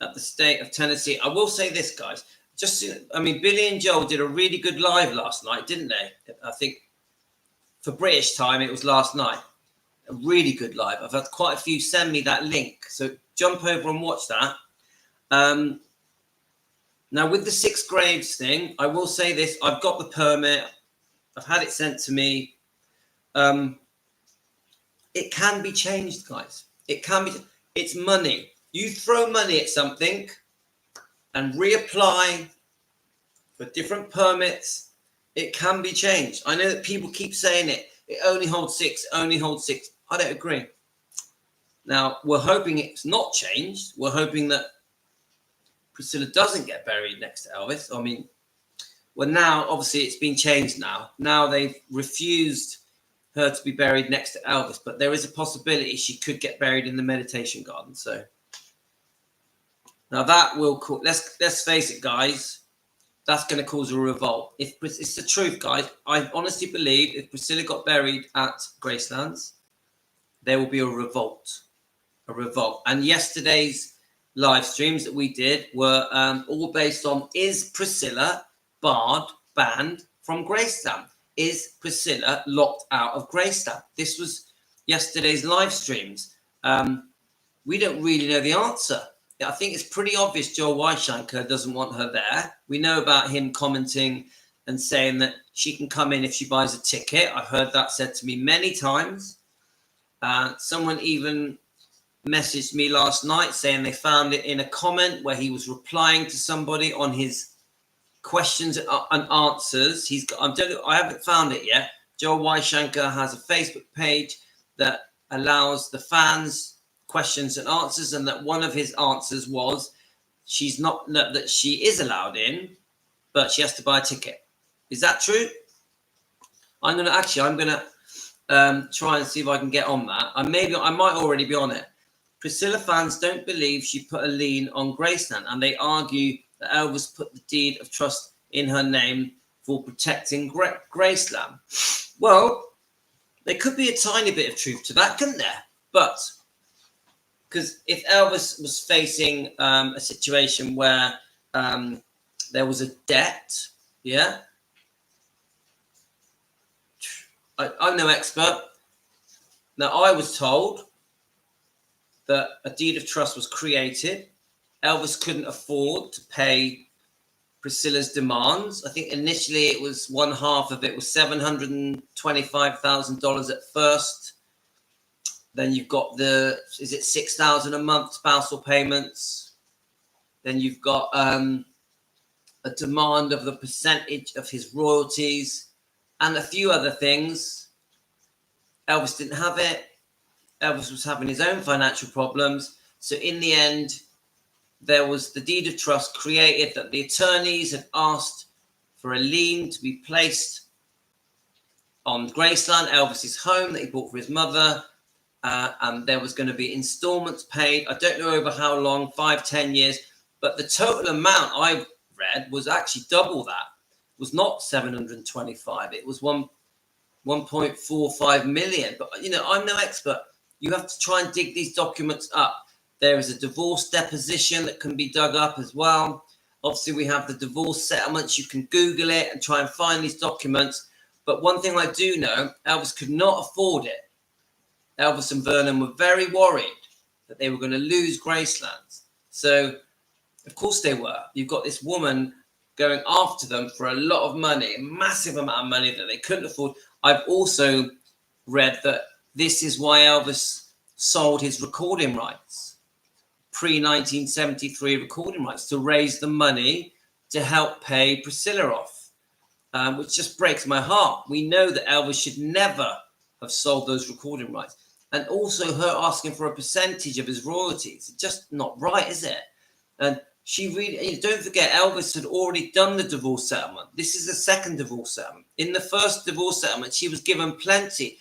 at the state of Tennessee. I will say this, guys. Billy and Joel did a really good live last night, didn't they? I think for British time, it was last night. A really good live. I've had quite a few send me that link. So jump over and watch that. Now, with the 6 graves thing, I will say this. I've got the permit. I've had it sent to me. It can be changed, guys. It can be. It's money. You throw money at something and reapply for different permits, it can be changed. I know that people keep saying it only holds 6, only holds 6. I don't agree. Now, we're hoping it's not changed. We're hoping that Priscilla doesn't get buried next to Elvis. I mean, well, now, obviously, it's been changed now. Now they've refused her to be buried next to Elvis, but there is a possibility she could get buried in the meditation garden. So now that will let's face it, guys, that's going to cause a revolt. If it's the truth, guys, I honestly believe if Priscilla got buried at Gracelands, there will be a revolt. And yesterday's live streams that we did were all based on, is Priscilla banned from Graceland? Is Priscilla locked out of Graceland? This was yesterday's live streams. We don't really know the answer. I think it's pretty obvious Joel Weishanker doesn't want her there. We know about him commenting and saying that she can come in if she buys a ticket. I've heard that said to me many times. Someone even messaged me last night saying they found it in a comment where he was replying to somebody on his questions and answers. I haven't found it yet. Joel Weishanker has a Facebook page that allows the fans questions and answers, and that one of his answers was that she is allowed in, but she has to buy a ticket. Is that true? I'm gonna try and see if I can get on that. I might already be on it. Priscilla fans don't believe she put a lien on Graceland, and they argue that Elvis put the deed of trust in her name for protecting Graceland. Well, there could be a tiny bit of truth to that, couldn't there? But because if Elvis was facing a situation where there was a debt, yeah, I'm no expert. Now, I was told that a deed of trust was created. Elvis couldn't afford to pay Priscilla's demands. I think initially it was one half of it was $725,000 at first. Then you've got $6,000 a month spousal payments. Then you've got a demand of the percentage of his royalties and a few other things. Elvis didn't have it. Elvis was having his own financial problems. So in the end, there was the deed of trust created that the attorneys had asked for a lien to be placed on Graceland, Elvis's home that he bought for his mother. And there was going to be installments paid. I don't know over how long, 5-10 years, but the total amount I read was actually double that. It was not 725. It was 1.45 million. But, I'm no expert. You have to try and dig these documents up. There is a divorce deposition that can be dug up as well. Obviously, we have the divorce settlements. You can Google it and try and find these documents. But one thing I do know, Elvis could not afford it. Elvis and Vernon were very worried that they were going to lose Gracelands. So, of course they were. You've got this woman going after them for a lot of money, a massive amount of money that they couldn't afford. I've also read that this is why Elvis sold his recording rights, pre-1973 recording rights, to raise the money to help pay Priscilla off, which just breaks my heart. We know that Elvis should never have sold those recording rights. And also her asking for a percentage of his royalties. It's just not right, is it? And she really, don't forget, Elvis had already done the divorce settlement. This is the second divorce settlement. In the first divorce settlement, she was given plenty.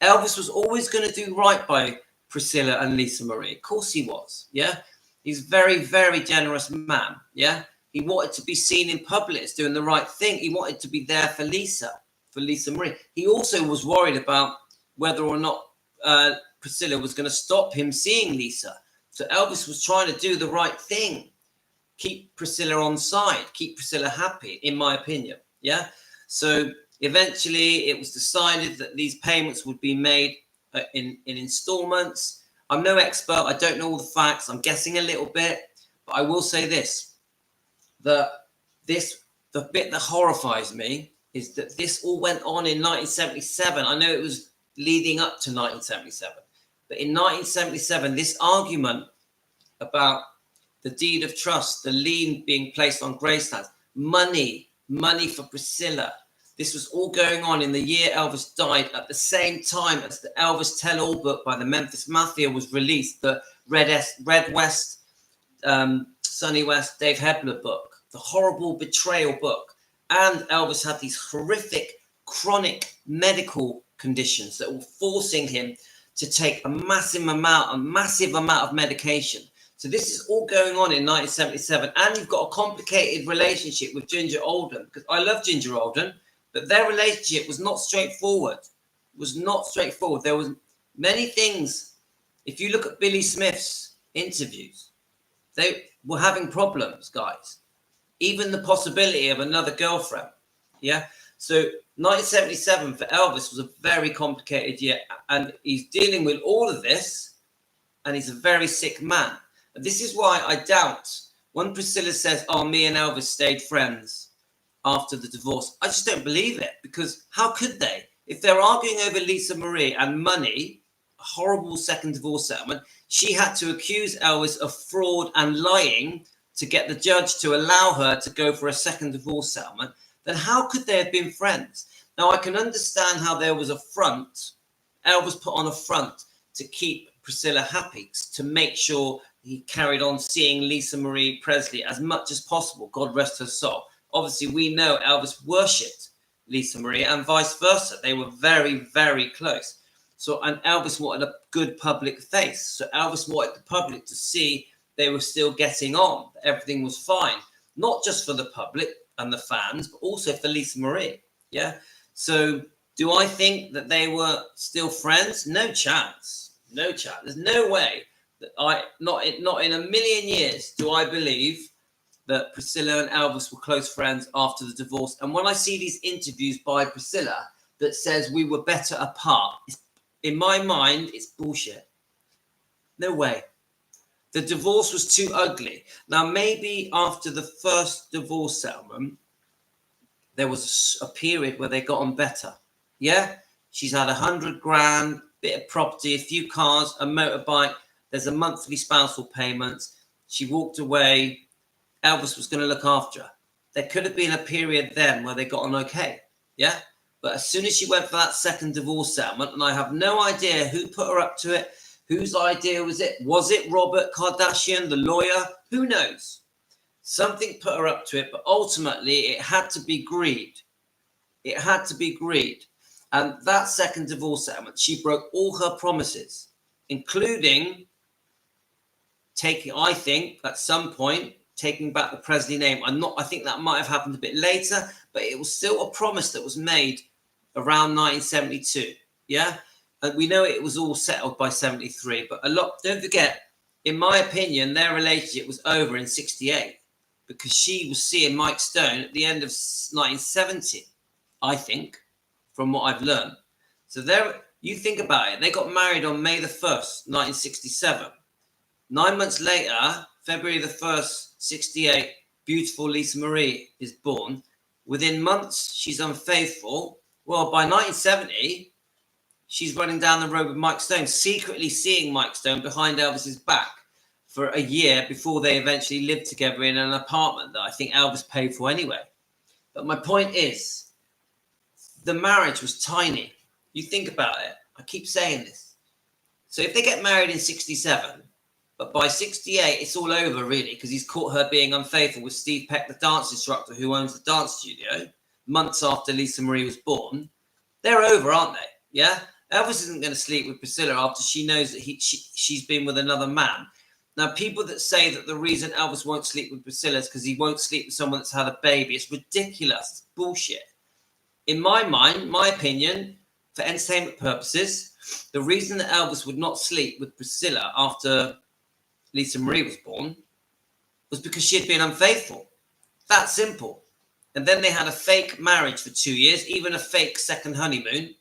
Elvis was always going to do right by Priscilla and Lisa Marie. Of course he was, yeah? He's a very, very generous man, yeah? He wanted to be seen in public as doing the right thing. He wanted to be there for Lisa Marie. He also was worried about whether or not Priscilla was going to stop him seeing Lisa. So Elvis was trying to do the right thing. Keep Priscilla on side. Keep Priscilla happy, in my opinion, yeah? So eventually it was decided that these payments would be made in installments. I'm no expert. I don't know all the facts. I'm guessing a little bit. But I will say this. The bit that horrifies me is that this all went on in 1977. I know it was leading up to 1977. But in 1977, this argument about the deed of trust, the lien being placed on Graceland, money for Priscilla. This was all going on in the year Elvis died, at the same time as the Elvis Tell-All book by the Memphis Mafia was released, the Red West, Sonny West, Dave Hebler book, the horrible betrayal book. And Elvis had these horrific, chronic medical conditions that were forcing him to take a massive amount of medication. So this is all going on in 1977. And you've got a complicated relationship with Ginger Alden, because I love Ginger Alden, but their relationship was not straightforward. There was many things. If you look at Billy Smith's interviews, they were having problems, guys. Even the possibility of another girlfriend. Yeah. So 1977 for Elvis was a very complicated year, and he's dealing with all of this, and he's a very sick man. And this is why I doubt when Priscilla says, "Oh, me and Elvis stayed friends after the divorce." I just don't believe it, because how could they? If they're arguing over Lisa Marie and money, a horrible second divorce settlement, she had to accuse Elvis of fraud and lying to get the judge to allow her to go for a second divorce settlement. Then how could they have been friends? Now, I can understand how there was a front. Elvis put on a front to keep Priscilla happy, to make sure he carried on seeing Lisa Marie Presley as much as possible. God rest her soul. Obviously, we know Elvis worshipped Lisa Marie and vice versa. They were very, very close. So, and Elvis wanted a good public face. So Elvis wanted the public to see they were still getting on. Everything was fine. Not just for the public and the fans, but also for Lisa Marie. Yeah. So do I think that they were still friends? No chance. No chance. There's no way that not in a million years do I believe that Priscilla and Elvis were close friends after the divorce. And when I see these interviews by Priscilla that says we were better apart, in my mind, it's bullshit. No way. The divorce was too ugly. Now, maybe after the first divorce settlement, there was a period where they got on better. Yeah? She's had $100,000, bit of property, a few cars, a motorbike. There's a monthly spousal payment. She walked away. Elvis was going to look after her. There could have been a period then where they got on okay. Yeah? But as soon as she went for that second divorce settlement, and I have no idea who put her up to it, whose idea was it? Was it Robert Kardashian, the lawyer? Who knows? Something put her up to it, but ultimately it had to be greed. It had to be greed. And that second divorce settlement, she broke all her promises, including taking, I think, at some point, taking back the Presley name. I think that might have happened a bit later, but it was still a promise that was made around 1972. Yeah? And we know it was all settled by 73, but don't forget, in my opinion, their relationship was over in 68 because she was seeing Mike Stone at the end of 1970, I think, from what I've learned. So you think about it, they got married on May the 1st, 1967. 9 months later, February the 1st, 68, beautiful Lisa Marie is born. Within months, she's unfaithful. Well, by 1970, she's running down the road with Mike Stone, secretly seeing Mike Stone behind Elvis's back for a year before they eventually lived together in an apartment that I think Elvis paid for anyway. But my point is, the marriage was tiny. You think about it. I keep saying this. So if they get married in 67, but by 68, it's all over, really, because he's caught her being unfaithful with Steve Peck, the dance instructor who owns the dance studio, months after Lisa Marie was born. They're over, aren't they? Yeah? Elvis isn't going to sleep with Priscilla after she knows that she's been with another man. Now, people that say that the reason Elvis won't sleep with Priscilla is because he won't sleep with someone that's had a baby, it's ridiculous. It's bullshit. In my mind, my opinion, for entertainment purposes, the reason that Elvis would not sleep with Priscilla after Lisa Marie was born was because she had been unfaithful. That simple. And then they had a fake marriage for 2 years, even a fake second honeymoon.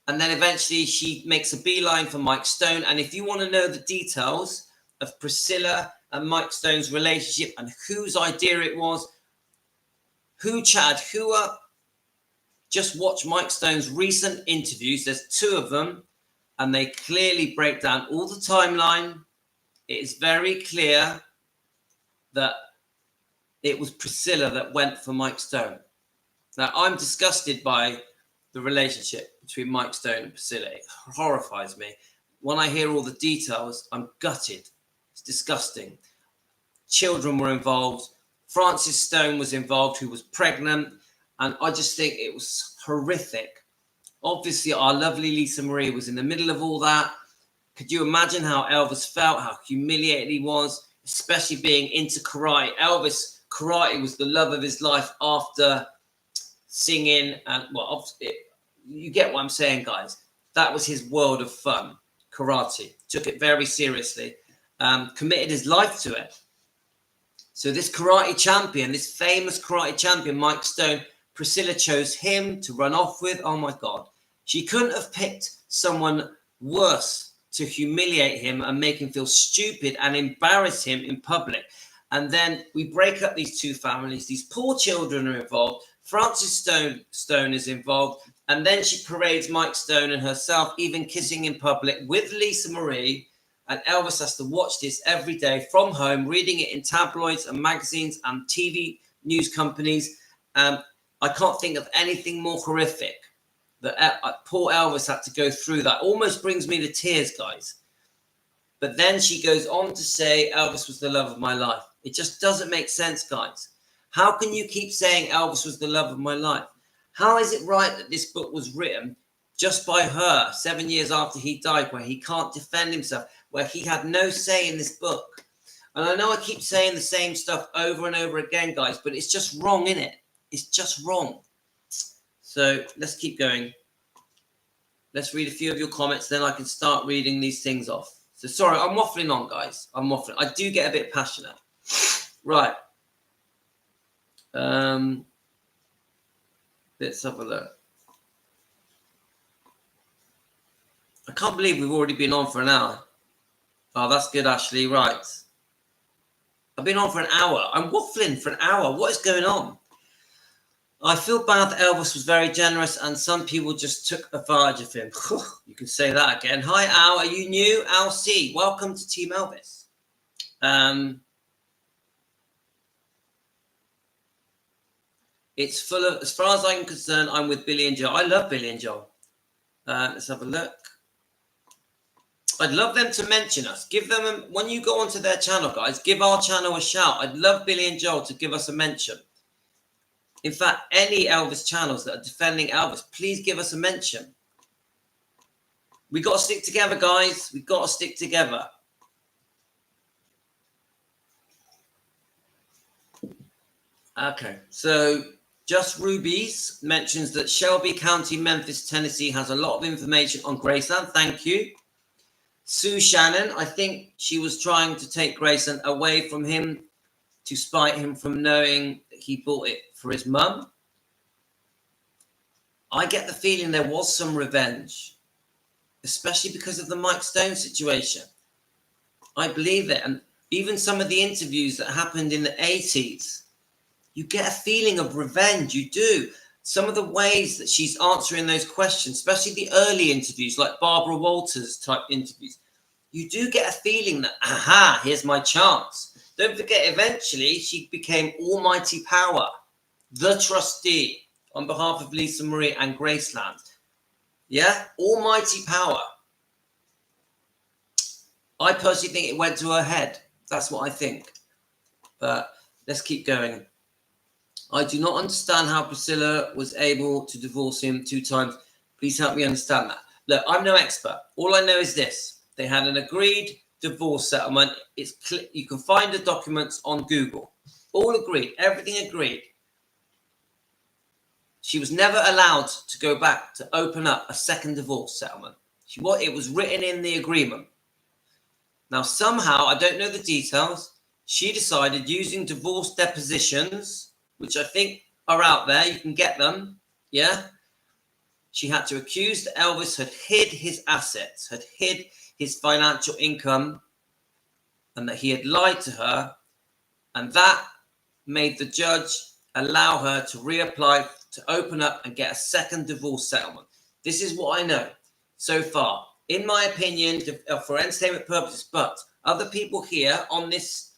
And then eventually she makes a beeline for Mike Stone. And if you want to know the details of Priscilla and Mike Stone's relationship and whose idea it was, who chatted who up, just watch Mike Stone's recent interviews. There's 2 of them, and they clearly break down all the timeline. It is very clear that it was Priscilla that went for Mike Stone. Now, I'm disgusted by the relationship between Mike Stone and Priscilla. It horrifies me. When I hear all the details, I'm gutted. It's disgusting. Children were involved. Frances Stone was involved, who was pregnant. And I just think it was horrific. Obviously, our lovely Lisa Marie was in the middle of all that. Could you imagine how Elvis felt, how humiliated he was, especially being into karate? Elvis, karate was the love of his life after singing. And, well, you get what I'm saying, guys. That was his world of fun, karate. Took it very seriously, committed his life to it. So this karate champion, this famous karate champion, Mike Stone, Priscilla chose him to run off with. Oh, my God. She couldn't have picked someone worse to humiliate him and make him feel stupid and embarrass him in public. And then we break up these 2 families. These poor children are involved. Frances Stone is involved. And then she parades Mike Stone and herself, even kissing in public with Lisa Marie. And Elvis has to watch this every day from home, reading it in tabloids and magazines and TV news companies. I can't think of anything more horrific that poor Elvis had to go through. That almost brings me to tears, guys. But then she goes on to say Elvis was the love of my life. It just doesn't make sense, guys. How can you keep saying Elvis was the love of my life? How is it right that this book was written just by her 7 years after he died, where he can't defend himself, where he had no say in this book? And I know I keep saying the same stuff over and over again, guys, but it's just wrong, innit? It's just wrong. So let's keep going. Let's read a few of your comments, then I can start reading these things off. So sorry, I'm waffling on, guys. I'm waffling. I do get a bit passionate. Right. Let's have a look. I can't believe we've already been on for an hour. Oh, that's good, Ashley. Right. I've been on for an hour. I'm waffling for an hour. What is going on? I feel bad that Elvis was very generous and some people just took advantage of him. You can say that again. Hi, Al. Are you new? Al C. Welcome to Team Elvis. It's full of, as far as I'm concerned, I'm with Billy and Joel. I love Billy and Joel. Let's have a look. I'd love them to mention us. Give them, when you go onto their channel, guys, give our channel a shout. I'd love Billy and Joel to give us a mention. In fact, any Elvis channels that are defending Elvis, please give us a mention. We got to stick together, guys. We got to stick together. Okay, so Just Rubies mentions that Shelby County, Memphis, Tennessee has a lot of information on Graceland. Thank you. Sue Shannon, I think she was trying to take Graceland away from him to spite him from knowing that he bought it for his mum. I get the feeling there was some revenge, especially because of the Mike Stone situation. I believe it. And even some of the interviews that happened in the 80s, you get a feeling of revenge. You do. some of the ways that she's answering those questions, especially the early interviews, like Barbara Walters type interviews, you do get a feeling that, aha, here's my chance. Don't forget, eventually she became Almighty Power, the trustee on behalf of Lisa Marie and Graceland. Yeah, Almighty Power. I personally think it went to her head. That's what I think. But let's keep going. I do not understand how Priscilla was able to divorce him 2 times. Please help me understand that. Look, I'm no expert. All I know is this. They had an agreed divorce settlement. You can find the documents on Google. All agreed. Everything agreed. She was never allowed to go back to open up a second divorce settlement. It was written in the agreement. Now, somehow, I don't know the details, she decided using divorce depositions, which I think are out there, you can get them, yeah? She had to accuse that Elvis had hid his assets, had hid his financial income, and that he had lied to her, and that made the judge allow her to reapply to open up and get a second divorce settlement. This is what I know so far. In my opinion, for entertainment purposes, but other people here on this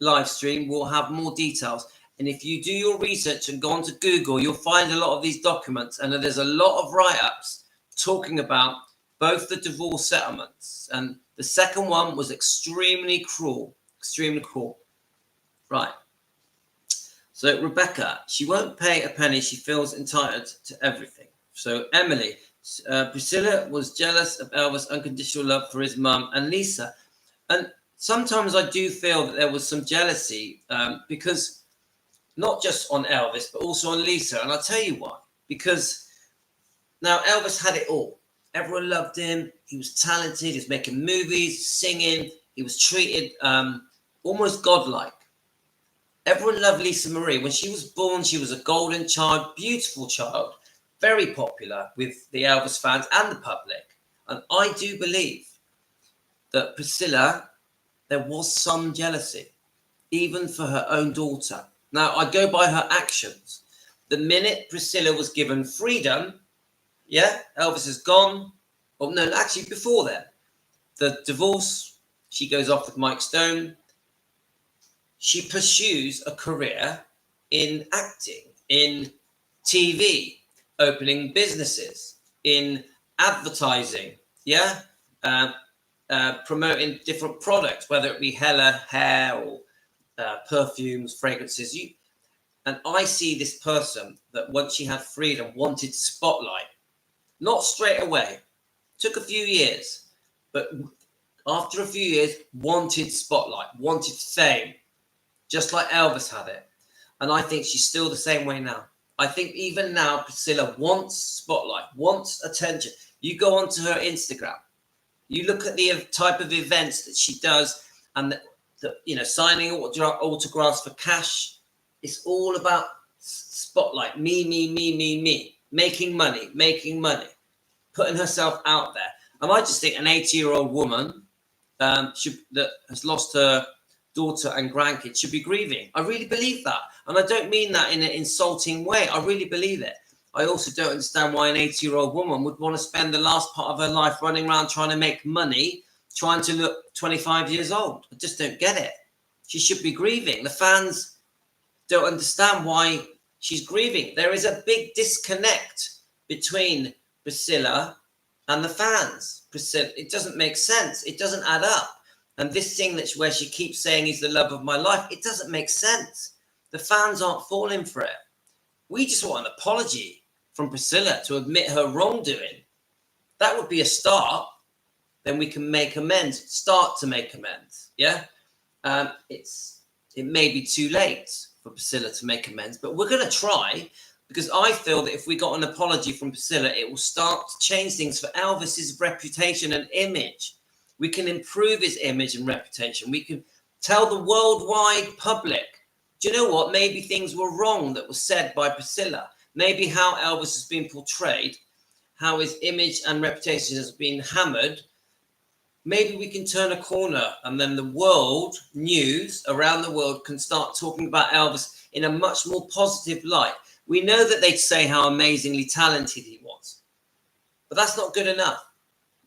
live stream will have more details. And if you do your research and go onto Google, you'll find a lot of these documents. And there's a lot of write-ups talking about both the divorce settlements. And the second one was extremely cruel, extremely cruel. Right. So Rebecca, she won't pay a penny. She feels entitled to everything. So Emily, Priscilla was jealous of Elvis' unconditional love for his mum and Lisa. And sometimes I do feel that there was some jealousy because not just on Elvis, but also on Lisa. And I'll tell you why. Because now Elvis had it all. Everyone loved him. He was talented. He was making movies, singing. He was treated almost godlike. Everyone loved Lisa Marie. When she was born, she was a golden child, beautiful child, very popular with the Elvis fans and the public. And I do believe that Priscilla, there was some jealousy, even for her own daughter. Now, I go by her actions. The minute Priscilla was given freedom, yeah, Elvis is gone. Oh, no, actually, before then, the divorce, she goes off with Mike Stone. She pursues a career in acting, in TV, opening businesses, in advertising, yeah, promoting different products, whether it be hair or perfumes, fragrances. And I see this person that once she had freedom wanted spotlight, not straight away, took a few years, but after a few years wanted spotlight, wanted fame, just like Elvis had it. And I think she's still the same way now. I think even now, Priscilla wants spotlight, wants attention. You go onto her Instagram, you look at the type of events that she does, and signing autographs for cash. It's all about spotlight, me, making money, putting herself out there. And I just think an 80-year-old woman that has lost her daughter and grandkids should be grieving. I really believe that. And I don't mean that in an insulting way. I really believe it. I also don't understand why an 80-year-old woman would want to spend the last part of her life running around trying to make money, trying to look 25 years old. I just don't get it. She should be grieving. The fans don't understand why she's grieving. There is a big disconnect between Priscilla and the fans. Priscilla, it doesn't make sense. It doesn't add up. And this thing where she keeps saying he's the love of my life, it doesn't make sense. The fans aren't falling for it. We just want an apology from Priscilla to admit her wrongdoing. That would be a start. Then we can make amends, start to make amends. Yeah. It may be too late for Priscilla to make amends, but we're going to try, because I feel that if we got an apology from Priscilla, it will start to change things for Elvis's reputation and image. We can improve his image and reputation. We can tell the worldwide public, do you know what? Maybe things were wrong that was said by Priscilla. Maybe how Elvis has been portrayed, how his image and reputation has been hammered. Maybe we can turn a corner, and then the world, news around the world, can start talking about Elvis in a much more positive light. We know that they'd say how amazingly talented he was, but that's not good enough.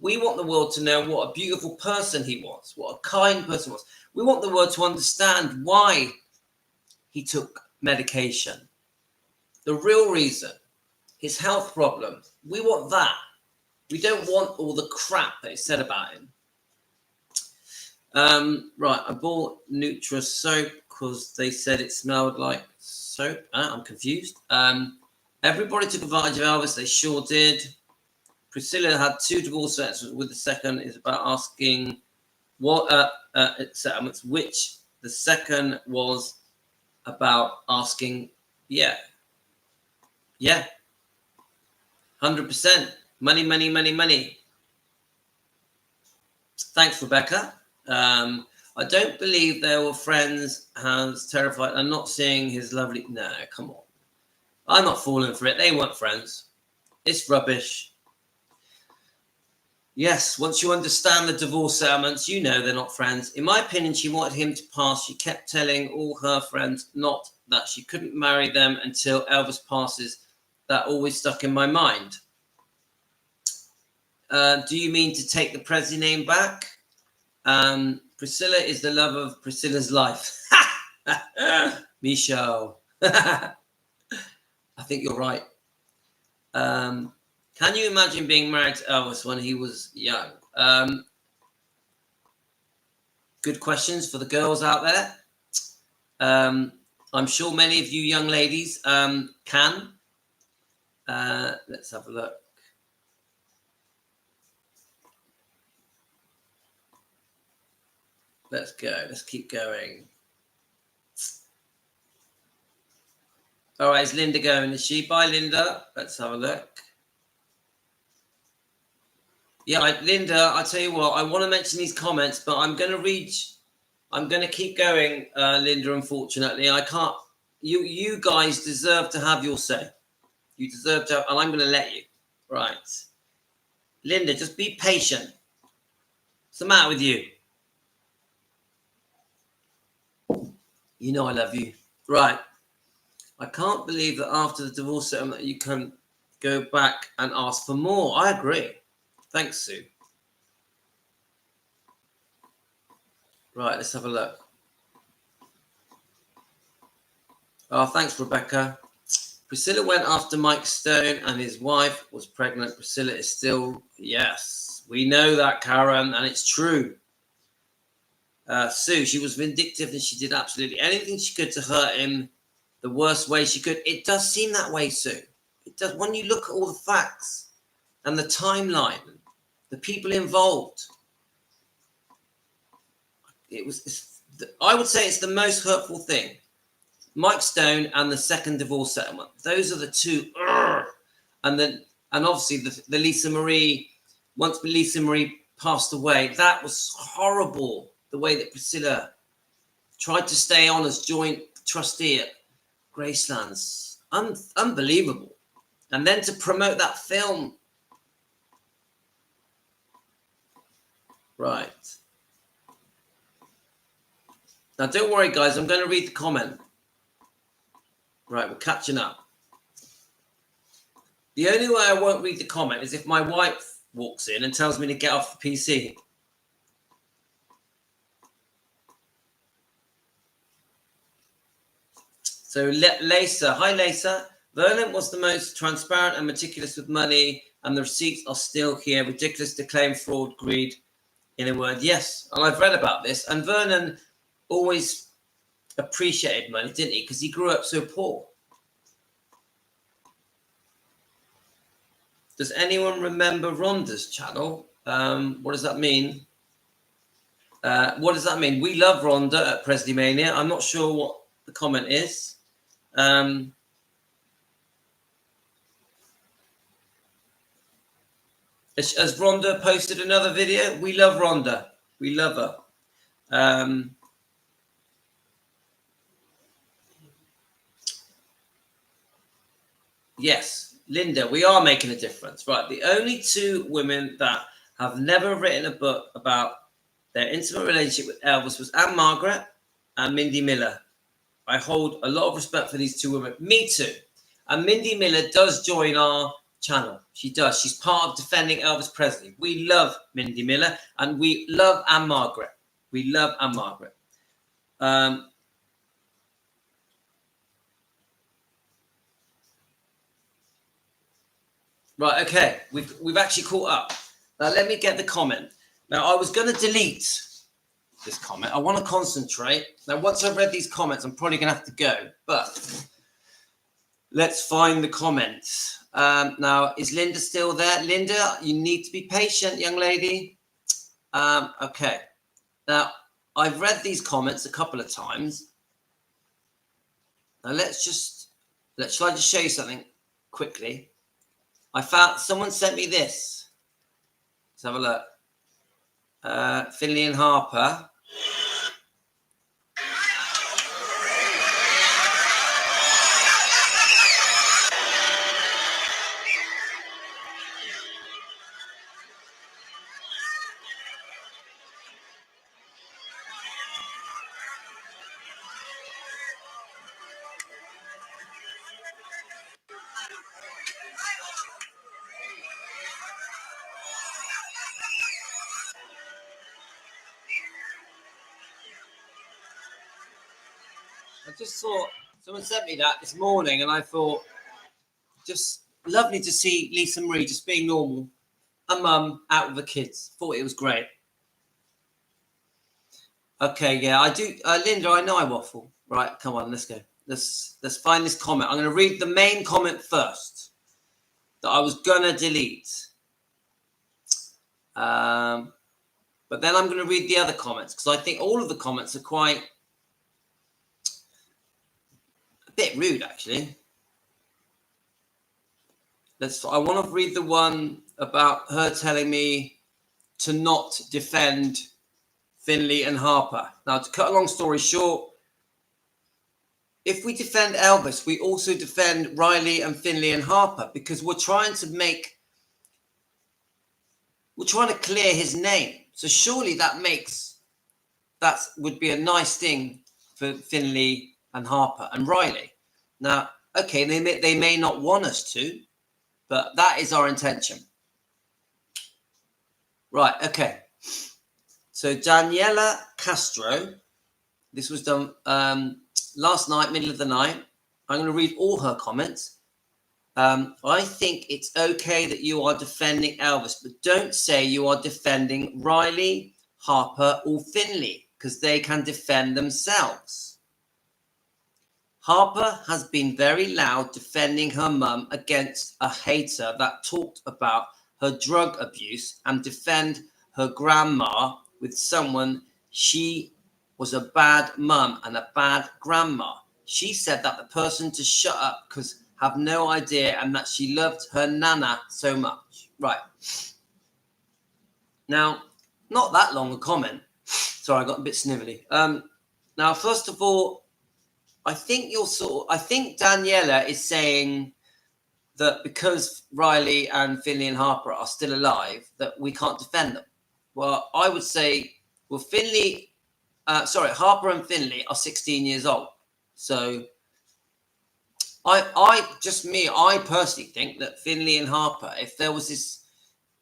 We want the world to know what a beautiful person he was, what a kind person he was. We want the world to understand why he took medication, the real reason, his health problems. We want that. We don't want all the crap that is said about him. Right, I bought Nutra soap because they said it smelled like soap. I'm confused. Everybody took advantage of Elvis. They sure did. Priscilla had 2 divorce settlements. With the second is about asking what settlements, which the second was about asking, yeah, 100%. Money. Thanks, Rebecca. I don't believe they were friends. Hans terrified. I'm not seeing his lovely. No, come on. I'm not falling for it. They weren't friends. It's rubbish. Yes, once you understand the divorce settlements, you know they're not friends. In my opinion, she wanted him to pass. She kept telling all her friends not that she couldn't marry them until Elvis passes. That always stuck in my mind. Do you mean to take the Presley name back? Priscilla is the love of Priscilla's life. Michelle. I think you're right. Can you imagine being married to Elvis when he was young? Good questions for the girls out there. I'm sure many of you young ladies can. Let's have a look. Let's go. Let's keep going. All right, is Linda going? Is she? Bye, Linda. Let's have a look. Yeah, Linda, I tell you what, I want to mention these comments, but I'm going to keep going, Linda, unfortunately. I can't. You guys deserve to have your say. You deserve to, and I'm going to let you. Right. Linda, just be patient. What's the matter with you? You know I love you. Right. I can't believe that after the divorce settlement you can go back and ask for more. I agree. Thanks, Sue. Right, let's have a look. Oh, thanks, Rebecca. Priscilla went after Mike Stone and his wife was pregnant. Priscilla is still, yes, we know that, Karen, and it's true. Sue, she was vindictive and she did absolutely anything she could to hurt him the worst way she could. It does seem that way, Sue. It does. When you look at all the facts and the timeline, the people involved, I would say it's the most hurtful thing. Mike Stone and the second divorce settlement. Those are the two. And obviously the Lisa Marie, once Lisa Marie passed away, that was horrible. The way that Priscilla tried to stay on as joint trustee at Graceland's. Unbelievable. And then to promote that film. Right. Now, don't worry, guys. I'm going to read the comment. Right, we're catching up. The only way I won't read the comment is if my wife walks in and tells me to get off the PC. So, Lisa. Hi, Lisa. Vernon was the most transparent and meticulous with money, and the receipts are still here. Ridiculous to claim fraud, greed, in a word. Yes, and I've read about this. And Vernon always appreciated money, didn't he? Because he grew up so poor. Does anyone remember Rhonda's channel? What does that mean? What does that mean? We love Rhonda at Presley Mania. I'm not sure what the comment is. Has Rhonda posted another video? We love Rhonda. We love her. Yes, Linda, we are making a difference. Right. The only 2 women that have never written a book about their intimate relationship with Elvis was Anne Margaret and Mindy Miller. I hold a lot of respect for these 2 women. Me too. And Mindy Miller does join our channel. She does. She's part of Defending Elvis Presley. We love Mindy Miller, and we love Anne Margaret. We love Anne Margaret. Right, okay. We've actually caught up. Now let me get the comment. Now I was going to delete this comment. I want to concentrate. Now once I've read these comments, I'm probably going to have to go. But let's find the comments. Now, is Linda still there? Linda, you need to be patient, young lady. Okay. Now, I've read these comments a couple of times. Now, shall I just show you something quickly? I found, someone sent me this. Let's have a look. Finley and Harper. I just thought, someone sent me that this morning, and I thought, just lovely to see Lisa Marie just being normal. A mum out with the kids. Thought it was great. Okay, yeah, I do. Linda, I know I waffle. Right, come on, let's go. Let's find this comment. I'm going to read the main comment first that I was going to delete. But then I'm going to read the other comments because I think all of the comments are quite a bit rude, actually. I want to read the one about her telling me to not defend Finley and Harper. Now, to cut a long story short, if we defend Elvis, we also defend Riley and Finley and Harper because we're trying to clear his name. So surely that would be a nice thing for Finley and Harper and Riley. Now, okay, they may not want us to, but that is our intention. Right, okay. So Daniela Castro, this was done last night, middle of the night. I'm going to read all her comments. I think it's okay that you are defending Elvis, but don't say you are defending Riley, Harper, or Finley, because they can defend themselves. Harper has been very loud defending her mum against a hater that talked about her drug abuse and defend her grandma with someone she was a bad mum and a bad grandma. She said that the person to shut up because have no idea and that she loved her nana so much. Right. Now, not that long a comment. Sorry, I got a bit snivelly. Now, first of all, I think Daniela is saying that because Riley and Finley and Harper are still alive, that we can't defend them. Well, I would say, well, Harper and Finley are 16 years old. So I personally think that Finley and Harper, if there was this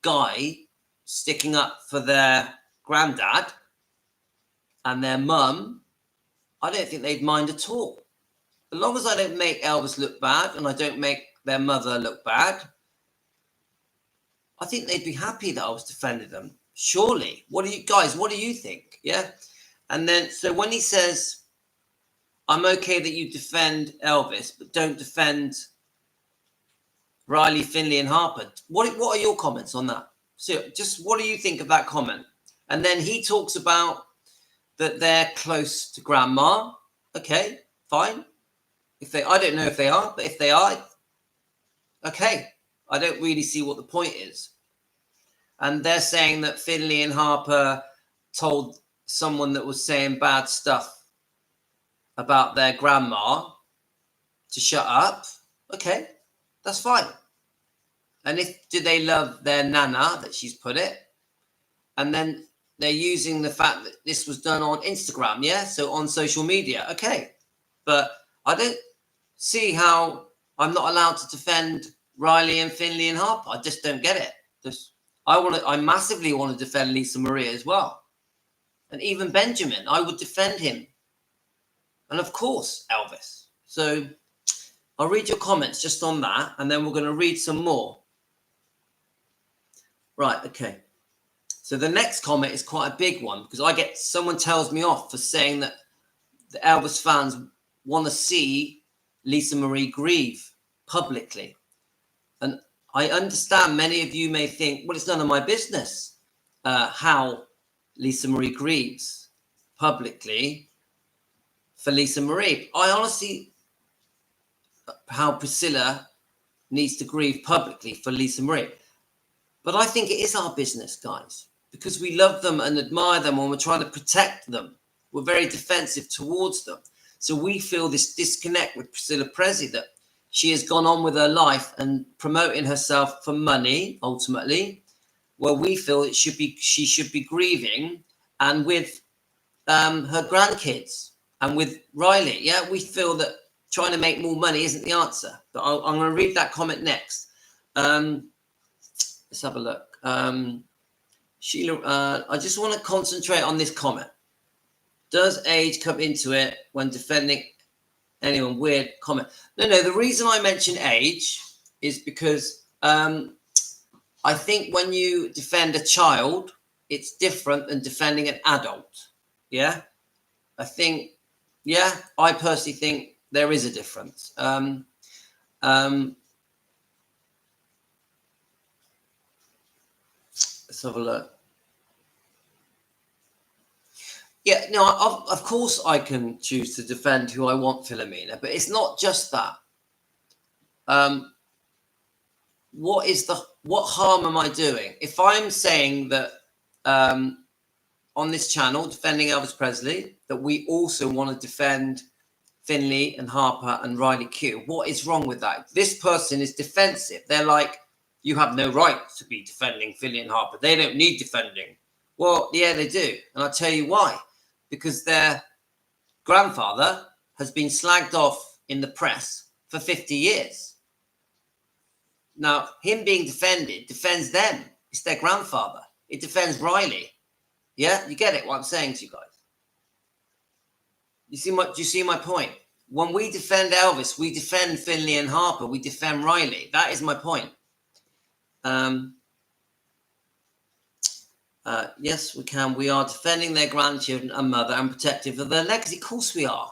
guy sticking up for their granddad and their mum, I don't think they'd mind at all. As long as I don't make Elvis look bad and I don't make their mother look bad, I think they'd be happy that I was defending them. Surely. What do you think? Yeah. And then, so when he says, I'm okay that you defend Elvis, but don't defend Riley, Finley, and Harper. What are your comments on that? So just what do you think of that comment? And then he talks about that they're close to grandma. Okay, fine. I don't know if they are, but if they are, okay. I don't really see what the point is. And they're saying that Finley and Harper told someone that was saying bad stuff about their grandma to shut up. Okay, that's fine. And do they love their nana, that she's put it? And then they're using the fact that this was done on Instagram, yeah? So on social media, okay. But I don't see how I'm not allowed to defend Riley and Finley and Harper. I just don't get it. I massively want to defend Lisa Marie as well. And even Benjamin, I would defend him. And of course, Elvis. So I'll read your comments just on that, and then we're going to read some more. Right, okay. So the next comment is quite a big one, because someone tells me off for saying that the Elvis fans want to see Lisa Marie grieve publicly. And I understand many of you may think, well, it's none of my business how Lisa Marie grieves publicly for Lisa Marie. I honestly, how Priscilla needs to grieve publicly for Lisa Marie. But I think it is our business, guys, because we love them and admire them and we're trying to protect them. We're very defensive towards them. So we feel this disconnect with Priscilla Presley, that she has gone on with her life and promoting herself for money, ultimately, where we feel she should be grieving, and with her grandkids and with Riley. Yeah, we feel that trying to make more money isn't the answer. But I'm going to read that comment next. Let's have a look. Sheila, I just want to concentrate on this comment. Does age come into it when defending anyone? Weird comment. No, the reason I mention age is because I think when you defend a child, it's different than defending an adult. Yeah? I personally think there is a difference. Let's have a look. Yeah, no, of course I can choose to defend who I want, Philomena, but it's not just that. What harm am I doing? If I'm saying that on this channel, defending Elvis Presley, that we also want to defend Finley and Harper and Riley Keough, what is wrong with that? This person is defensive. They're like, you have no right to be defending Finley and Harper. They don't need defending. Well, yeah, they do. And I'll tell you why. Because their grandfather has been slagged off in the press for 50 years. Now, him being defended defends them. It's their grandfather. It defends Riley. Yeah, you get it, what I'm saying to you guys. Do you see my point? When we defend Elvis, we defend Finley and Harper. We defend Riley. That is my point. Yes, we can. We are defending their grandchildren and mother and protective of their legacy. Of course we are.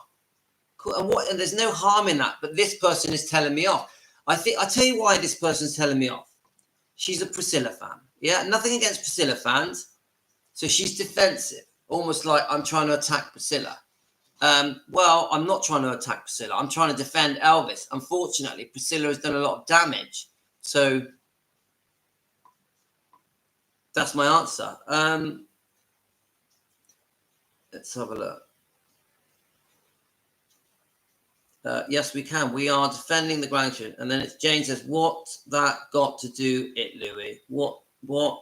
And there's no harm in that. But this person is telling me off. I'll tell you why this person's telling me off. She's a Priscilla fan. Yeah, nothing against Priscilla fans. So she's defensive, almost like I'm trying to attack Priscilla. Well, I'm not trying to attack Priscilla. I'm trying to defend Elvis. Unfortunately, Priscilla has done a lot of damage. So that's my answer. Let's have a look. Yes, we can. We are defending the grandchildren. And then it's Jane says, what that got to do it, Louis? What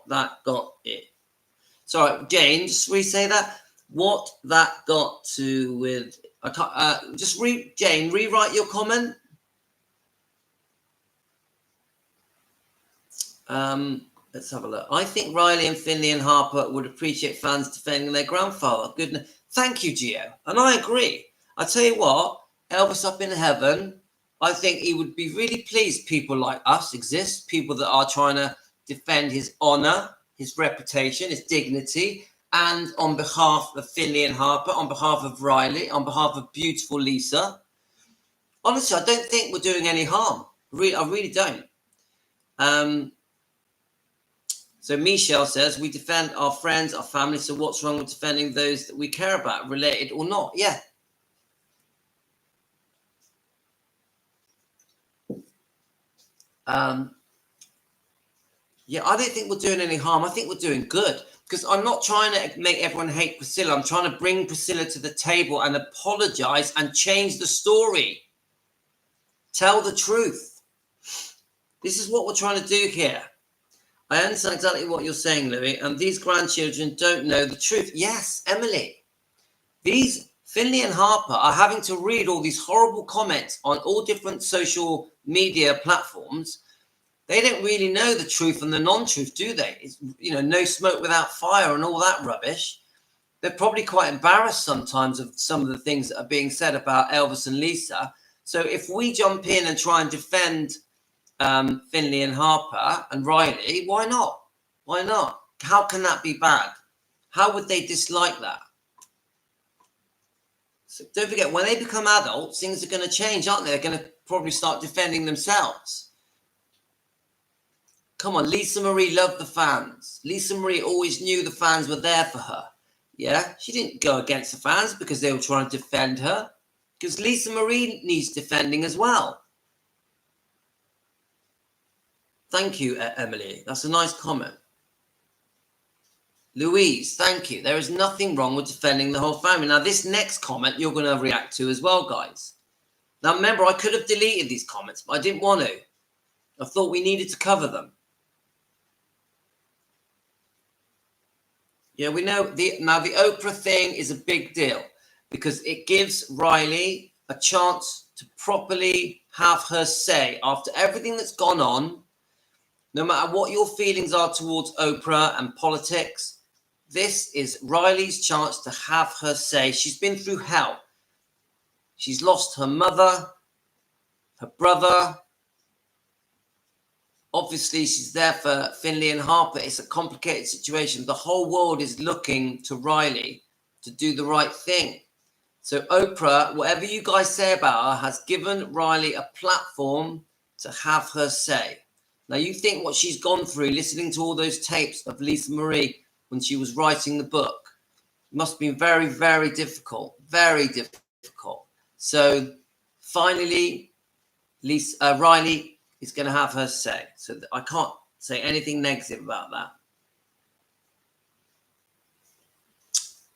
that got it? Sorry, Jane, just re-say that. What that got to with... I can't... Jane, rewrite your comment. Let's have a look. I think Riley and Finley and Harper would appreciate fans defending their grandfather. Goodness. Thank you, Gio. And I agree. I tell you what, Elvis up in heaven, I think he would be really pleased people like us exist, people that are trying to defend his honor, his reputation, his dignity, and on behalf of Finley and Harper, on behalf of Riley, on behalf of beautiful Lisa. Honestly, I don't think we're doing any harm. I really don't. So Michelle says, we defend our friends, our family, so what's wrong with defending those that we care about, related or not? Yeah. Yeah, I don't think we're doing any harm. I think we're doing good, because I'm not trying to make everyone hate Priscilla. I'm trying to bring Priscilla to the table and apologize and change the story. Tell the truth. This is what we're trying to do here. I understand exactly what you're saying, Louis, and these grandchildren don't know the truth. Yes, Emily. These Finley and Harper are having to read all these horrible comments on all different social media platforms, they don't really know the truth and the non-truth, do they? It's, you know, no smoke without fire and all that rubbish. They're probably quite embarrassed sometimes of some of the things that are being said about Elvis and Lisa. So if we jump in and try and defend Finley and Harper and Riley, why not? Why not? How can that be bad? How would they dislike that? So don't forget, when they become adults, things are going to change, aren't they? They're going to probably start defending themselves. Come on, Lisa Marie loved the fans. Lisa Marie always knew the fans were there for her. Yeah, she didn't go against the fans because they were trying to defend her. Because Lisa Marie needs defending as well. Thank you, Emily. That's a nice comment. Louise, thank you. There is nothing wrong with defending the whole family. Now, this next comment you're going to react to as well, guys. Now, remember, I could have deleted these comments, but I didn't want to. I thought we needed to cover them. Yeah, we know the Oprah thing is a big deal because it gives Riley a chance to properly have her say after everything that's gone on. No matter what your feelings are towards Oprah and politics, this is Riley's chance to have her say. She's been through hell. She's lost her mother, her brother. Obviously, she's there for Finley and Harper. It's a complicated situation. The whole world is looking to Riley to do the right thing. So Oprah, whatever you guys say about her, has given Riley a platform to have her say. Now, you think what she's gone through, listening to all those tapes of Lisa Marie when she was writing the book, must be very, very difficult. Very difficult. So finally, Riley is going to have her say. So I can't say anything negative about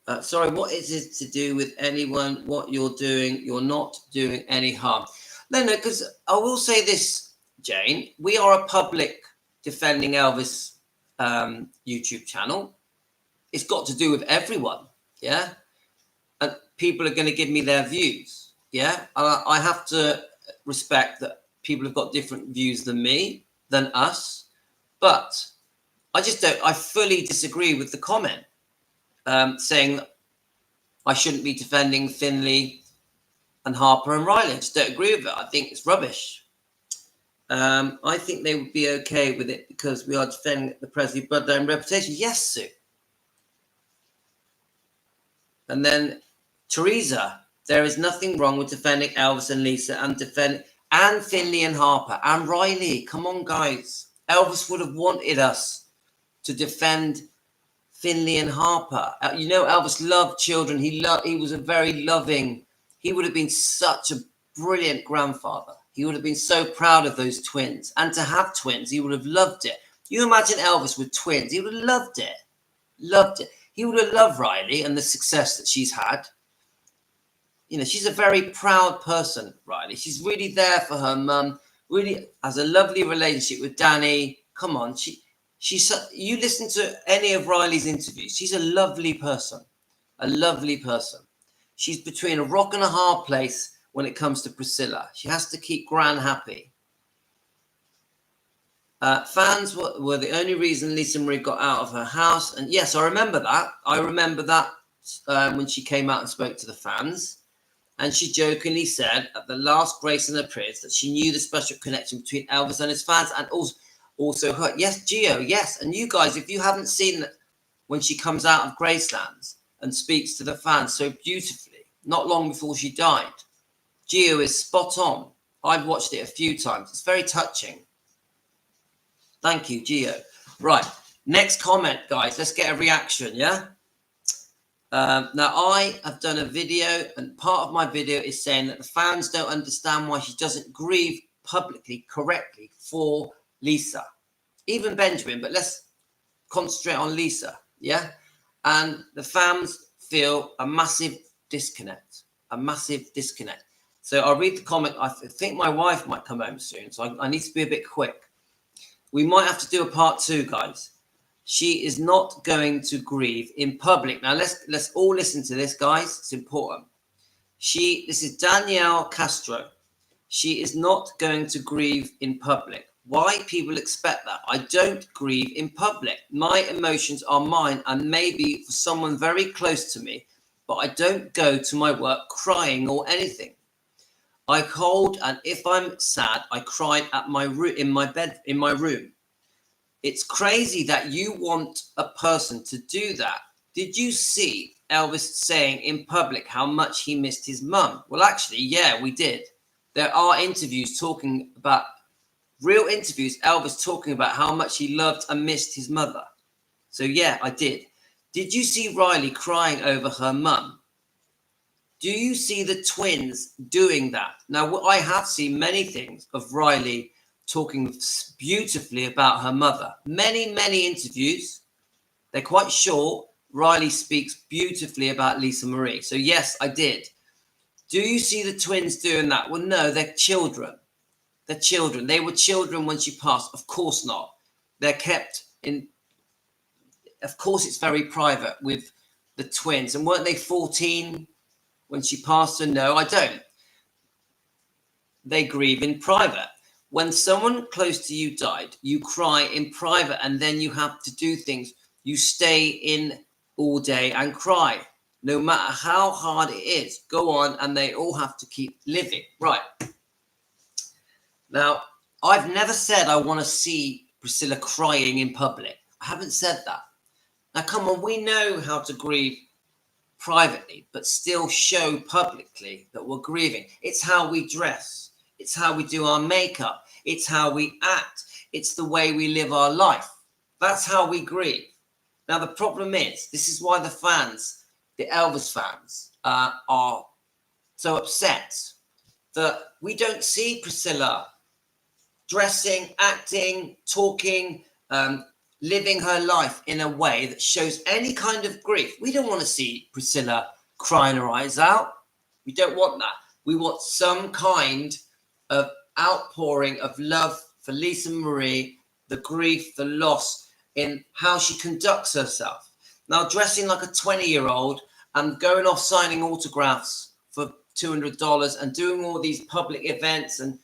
that. Sorry, what is it to do with anyone? What you're doing, you're not doing any harm. No, because I will say this, Jane. We are a public defending Elvis YouTube channel. It's got to do with everyone, yeah? And people are going to give me their views, yeah? And I have to respect that people have got different views than me, than us. But I fully disagree with the comment saying I shouldn't be defending Finley and Harper and Riley. I just don't agree with it. I think it's rubbish. I think they would be okay with it because we are defending the Presley bloodline reputation. Yes, Sue. And then Teresa, there is nothing wrong with defending Elvis and Lisa and Finley and Harper and Riley. Come on, guys. Elvis would have wanted us to defend Finley and Harper. You know, Elvis loved children. He was a very loving. He would have been such a brilliant grandfather. He would have been so proud of those twins. And to have twins, he would have loved it. You imagine Elvis with twins. He would have loved it. Loved it. He would have loved Riley and the success that she's had. You know, she's a very proud person, Riley. She's really there for her mum. Really has a lovely relationship with Danny. Come on, you listen to any of Riley's interviews. She's a lovely person. A lovely person. She's between a rock and a hard place when it comes to Priscilla. She has to keep Gran happy. Fans were the only reason Lisa Marie got out of her house. And yes, I remember that. I remember that when she came out and spoke to the fans. And she jokingly said at the last Grace and Appearance that she knew the special connection between Elvis and his fans and also her. Yes, Gio, yes. And you guys, if you haven't seen when she comes out of Gracelands and speaks to the fans so beautifully, not long before she died, Gio is spot on. I've watched it a few times. It's very touching. Thank you, Gio. Right, next comment, guys. Let's get a reaction, yeah? Now, I have done a video, and part of my video is saying that the fans don't understand why she doesn't grieve publicly correctly for Lisa. Even Benjamin, but let's concentrate on Lisa, yeah? And the fans feel a massive disconnect, So I'll read the comment. I think my wife might come home soon, so I need to be a bit quick. We might have to do a part 2, guys. She is not going to grieve in public. Now, let's all listen to this, guys. It's important. This is Danielle Castro. She is not going to grieve in public. Why people expect that? I don't grieve in public. My emotions are mine and maybe for someone very close to me, but I don't go to my work crying or anything. I hold, and if I'm sad, I cry at my in my bed, in my room. It's crazy that you want a person to do that. Did you see Elvis saying in public how much he missed his mum? Well, actually, yeah, we did. There are interviews talking about, real interviews, Elvis talking about how much he loved and missed his mother. So, yeah, I did. Did you see Riley crying over her mum? Do you see the twins doing that? Now, I have seen many things of Riley talking beautifully about her mother. Many, many interviews. They're quite short. Riley speaks beautifully about Lisa Marie. So, yes, I did. Do you see the twins doing that? Well, no, they're children. They're children. They were children when she passed. Of course not. They're kept in. Of course, it's very private with the twins. And weren't they 14 when she passed? Her? No, I don't. They grieve in private. When someone close to you died, you cry in private and then you have to do things. You stay in all day and cry. No matter how hard it is, go on, and they all have to keep living. Right. Now, I've never said I want to see Priscilla crying in public. I haven't said that. Now, come on, we know how to grieve privately, but still show publicly that we're grieving. It's how we dress. It's how we do our makeup. It's how we act. It's the way we live our life. That's how we grieve. Now, the problem is, this is why the fans, the Elvis fans, are so upset that we don't see Priscilla dressing, acting, talking, living her life in a way that shows any kind of grief. We don't want to see Priscilla crying her eyes out. We don't want that. We want some kind of outpouring of love for Lisa Marie, the grief, the loss in how she conducts herself. Now, dressing like a 20-year-old and going off signing autographs for $200 and doing all these public events and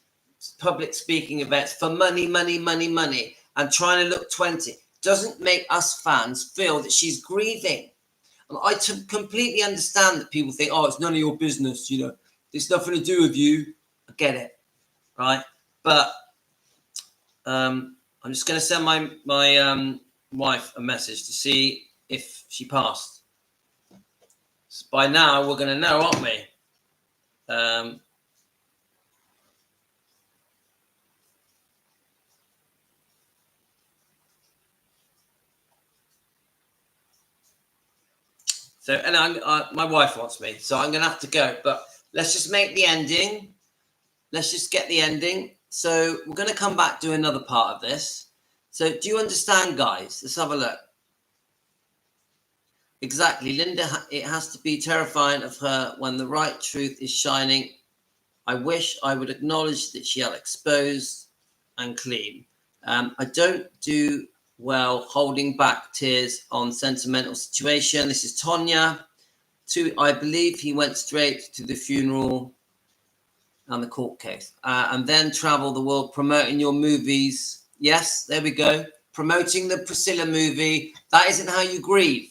public speaking events for money, and trying to look 20 doesn't make us fans feel that she's grieving. And I completely understand that people think, oh, it's none of your business, you know, it's nothing to do with you. I get it, right? But I'm just going to send my wife a message to see if she passed. So by now, we're going to know, aren't we? So, and my wife wants me, so I'm going to have to go. But let's just make the ending. Let's just get the ending. So we're going to come back to another part of this. So do you understand, guys? Let's have a look. Exactly, Linda, it has to be terrifying of her when the right truth is shining. I wish I would acknowledge that she had exposed and clean. I don't do well holding back tears on sentimental situation. This is Tonya. I believe he went straight to the funeral and the court case, and then travel the world promoting your movies. Yes, there we go. Promoting the Priscilla movie. That isn't how you grieve.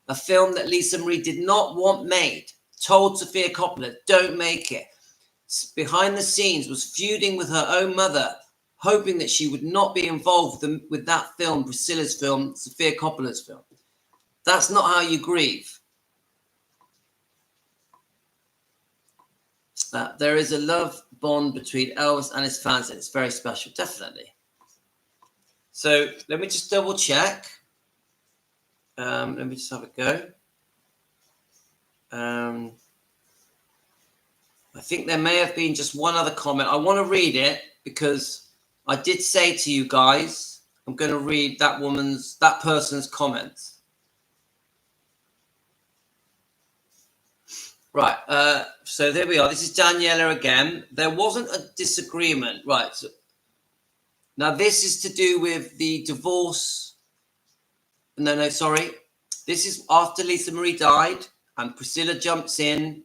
A film that Lisa Marie did not want made. Told Sofia Coppola, don't make it. Behind the scenes was feuding with her own mother, hoping that she would not be involved with that film, Priscilla's film, Sofia Coppola's film. That's not how you grieve. There is a love bond between Elvis and his fans, and it's very special, definitely. So let me just double check. Let me just have a go. I think there may have been just one other comment. I want to read it because I did say to you guys, I'm going to read that person's comments. Right. So there we are. This is Daniela again. There wasn't a disagreement. Right. So, now this is to do with the divorce. No, sorry. This is after Lisa Marie died and Priscilla jumps in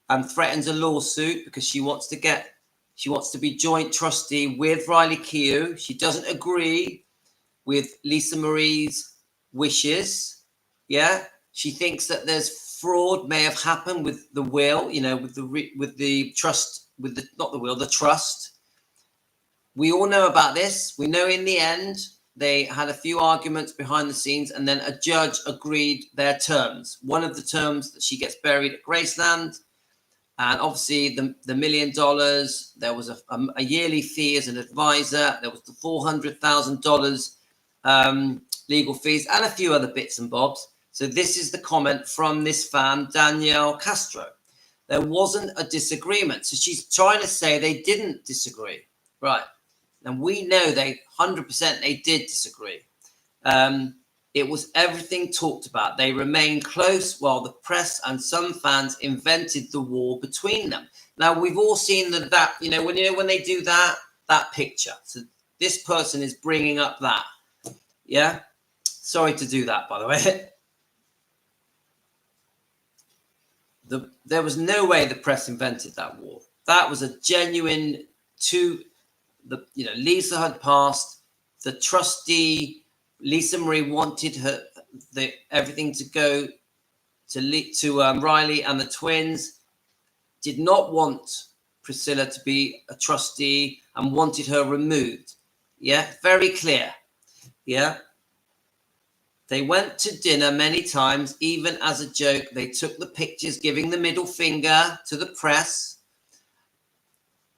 and threatens a lawsuit because she wants to get She wants to be joint trustee with Riley Keough. She doesn't agree with Lisa Marie's wishes. Yeah, she thinks that there's fraud may have happened with the will, you know, with the trust, with the, not the will, the trust. We all know about this. We know in the end they had a few arguments behind the scenes, and then a judge agreed their terms. One of the terms that she gets buried at Graceland, and obviously the $1 million. There was a yearly fee as an advisor. There was the $400,000 legal fees, and a few other bits and bobs. So this is the comment from this fan, Danielle Castro. There wasn't a disagreement. So she's trying to say they didn't disagree, right? And we know they 100% they did disagree. It was everything talked about. They remained close while the press and some fans invented the war between them. Now we've all seen that you know when they do that picture. So this person is bringing up that. Yeah. Sorry to do that, by the way. There was no way the press invented that war. That was a genuine Lisa had passed. The trustee, Lisa Marie, wanted everything to go to Riley and the twins. Did not want Priscilla to be a trustee and wanted her removed. Yeah, very clear. Yeah. They went to dinner many times, even as a joke. They took the pictures, giving the middle finger to the press.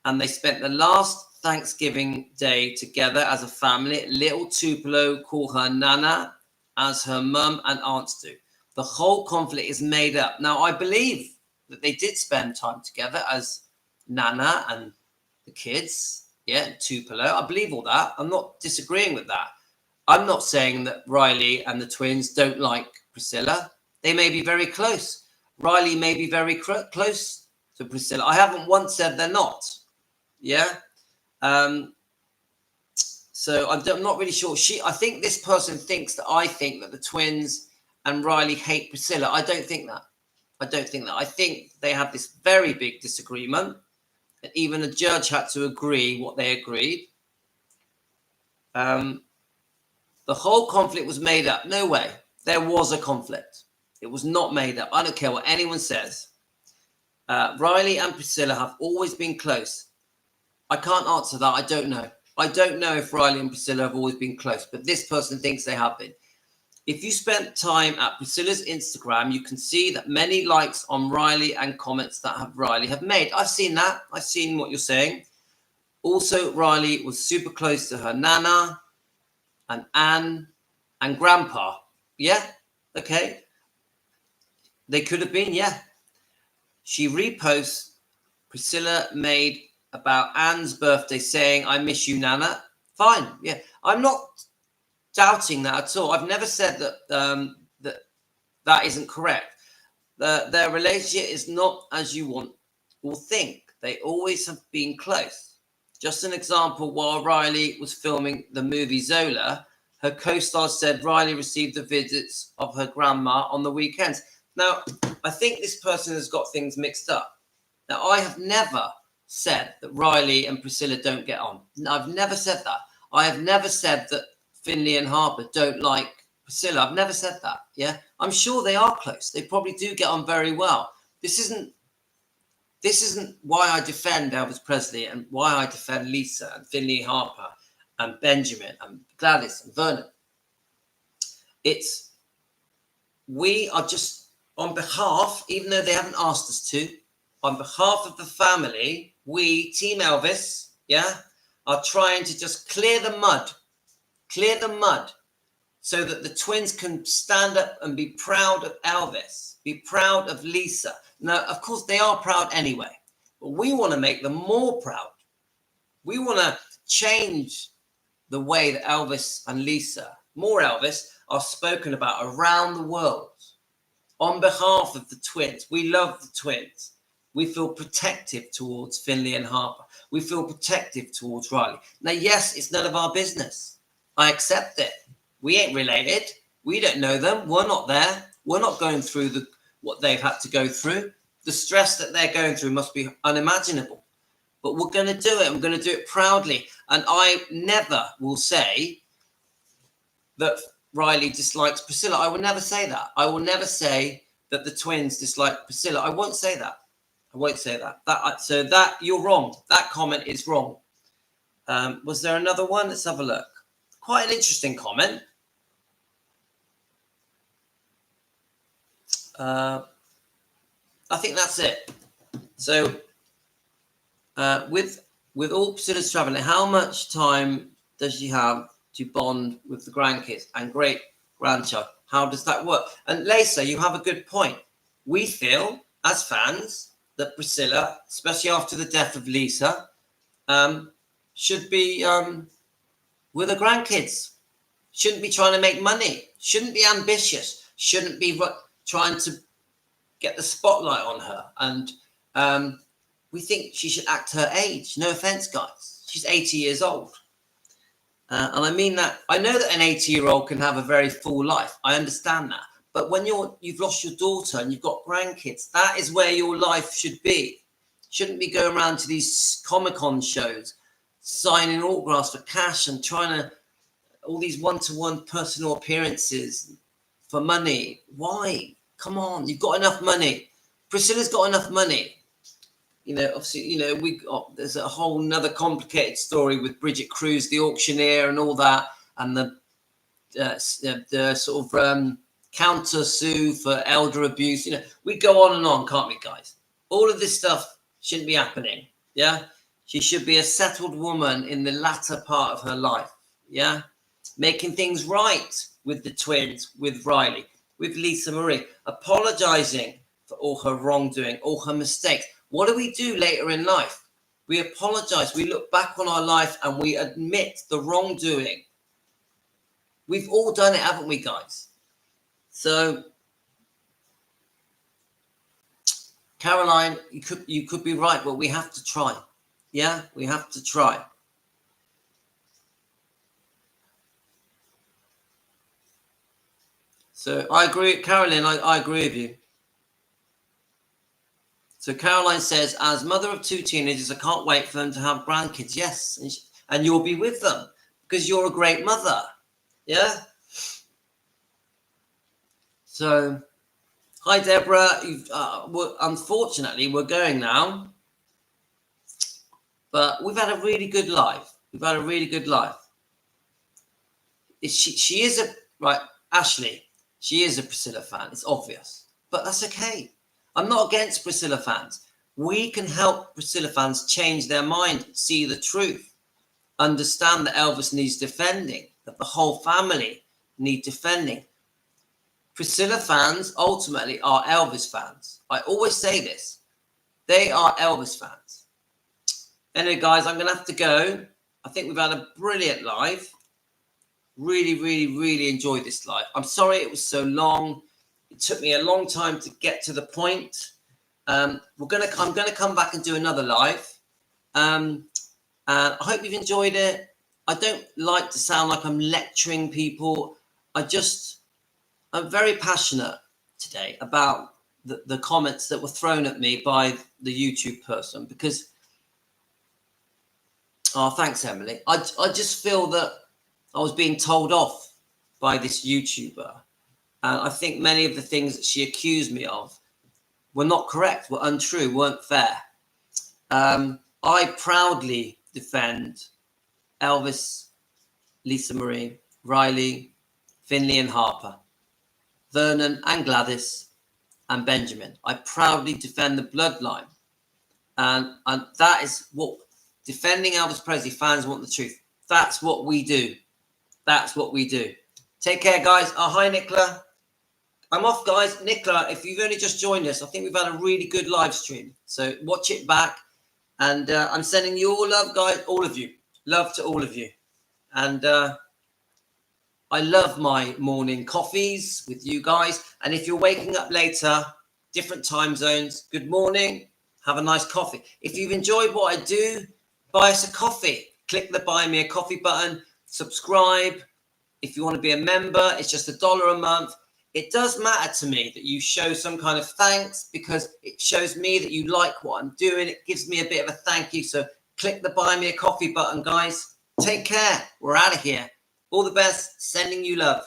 And they spent the last Thanksgiving Day together as a family. Little Tupelo call her Nana, as her mum and aunts do. The whole conflict is made up. Now, I believe that they did spend time together as Nana and the kids. Yeah, Tupelo. I believe all that. I'm not disagreeing with that. I'm not saying that Riley and the twins don't like Priscilla. They may be very close. Riley may be very close to Priscilla. I haven't once said they're not. Yeah. So I'm not really sure. I think this person thinks that I think that the twins and Riley hate Priscilla. I don't think that. I think they have this very big disagreement. And even a judge had to agree what they agreed. The whole conflict was made up. No way. There was a conflict. It was not made up. I don't care what anyone says. Riley and Priscilla have always been close. I can't answer that. I don't know. I don't know if Riley and Priscilla have always been close, but this person thinks they have been. If you spent time at Priscilla's Instagram, you can see that many likes on Riley and comments that Riley have made. I've seen that. I've seen what you're saying. Also, Riley was super close to her Nana and Anne and Grandpa. Yeah, okay. They could have been, yeah. She reposts Priscilla made about Anne's birthday saying, I miss you, Nana. Fine, yeah. I'm not doubting that at all. I've never said that that isn't correct. Their relationship is not as you want or think. They always have been close. Just an example, while Riley was filming the movie Zola, her co-stars said Riley received the visits of her grandma on the weekends. Now, I think this person has got things mixed up. Now, I have never said that Riley and Priscilla don't get on. No, I've never said that. I have never said that Finley and Harper don't like Priscilla. I've never said that. Yeah, I'm sure they are close. They probably do get on very well. This isn't why I defend Elvis Presley and why I defend Lisa and Finley Harper and Benjamin and Gladys and Vernon. We are just on behalf, even though they haven't asked us to, on behalf of the family, we, Team Elvis, yeah, are trying to just clear the mud so that the twins can stand up and be proud of Elvis, be proud of Lisa. Now, of course, they are proud anyway, but we want to make them more proud. We want to change the way that Elvis and Lisa, more Elvis, are spoken about around the world. On behalf of the twins, we love the twins. We feel protective towards Finley and Harper. We feel protective towards Riley. Now, yes, it's none of our business. I accept it. We ain't related. We don't know them. We're not there. We're not going through what they've had to go through. The stress that they're going through must be unimaginable. but we're going to do it. I'm going to do it proudly. And I never will say that Riley dislikes Priscilla. I will never say that. I will never say that the twins dislike Priscilla. I won't say that. I won't say that. So that you're wrong. That comment is wrong. Was there another one? Let's have a look. Quite an interesting comment. I think that's it. So with all Priscilla's traveling, how much time does she have to bond with the grandkids and great grandchild? How does that work? And Lisa, you have a good point. We feel as fans that Priscilla, especially after the death of Lisa, should be with her grandkids. Shouldn't be trying to make money. Shouldn't be ambitious. Shouldn't be trying to get the spotlight on her. And we think she should act her age. No offense, guys. She's 80 years old. And I mean that. I know that an 80-year-old can have a very full life. I understand that. But when you've lost your daughter and you've got grandkids, that is where your life should be. Shouldn't be going around to these Comic-Con shows, signing autographs for cash and trying to, all these one-to-one personal appearances for money. Why? Come on, you've got enough money. Priscilla's got enough money. You know, obviously, you know, there's a whole nother complicated story with Bridget Cruz, the auctioneer, and all that, and the sort of counter sue for elder abuse. You know, we go on and on, can't we, guys? All of this stuff shouldn't be happening. Yeah, she should be a settled woman in the latter part of her life. Yeah, making things right with the twins, with Riley, with Lisa Marie, apologizing for all her wrongdoing, all her mistakes. What do we do later in life? We apologize. We look back on our life and we admit the wrongdoing. We've all done it, haven't we, guys? So, Caroline, you could be right, but we have to try. Yeah, we have to try. So I agree, Caroline, I agree with you. So Caroline says, as mother of two teenagers, I can't wait for them to have grandkids. Yes, and you'll be with them because you're a great mother. Yeah? So, hi, Deborah. Unfortunately, we're going now. But we've had a really good life. We've had a really good life. She is Ashley, she is a Priscilla fan. It's obvious. But that's okay. I'm not against Priscilla fans. We can help Priscilla fans change their mind, see the truth, understand that Elvis needs defending, that the whole family need defending. Priscilla fans ultimately are Elvis fans. I always say this. They are Elvis fans. Anyway, guys, I'm going to have to go. I think we've had a brilliant live. Really, really, really enjoyed this live. I'm sorry it was so long. It took me a long time to get to the point. I'm going to come back and do another live. And I hope you've enjoyed it. I don't like to sound like I'm lecturing people. I'm very passionate today about the comments that were thrown at me by the YouTube person because, thanks, Emily. I just feel that I was being told off by this YouTuber. And I think many of the things that she accused me of were not correct, were untrue, weren't fair. I proudly defend Elvis, Lisa Marie, Riley, Finley and Harper, Vernon and Gladys and Benjamin. I proudly defend the bloodline. And that is what defending Elvis Presley fans want the truth. That's what we do. That's what we do. Take care, guys. Hi, Nicola. I'm off, guys. Nicola, if you've only just joined us, I think we've had a really good live stream. So watch it back. And I'm sending you all love, guys. All of you. Love to all of you. And I love my morning coffees with you guys. And if you're waking up later, different time zones, good morning. Have a nice coffee. If you've enjoyed what I do, buy us a coffee. Click the buy me a coffee button. Subscribe. If you want to be a member, it's just $1 a month. it does matter to me that you show some kind of thanks, because it shows me that you like what I'm doing. It gives me a bit of a thank you. So click the buy me a coffee button, guys. Take care. We're out of here. All the best. Sending you love.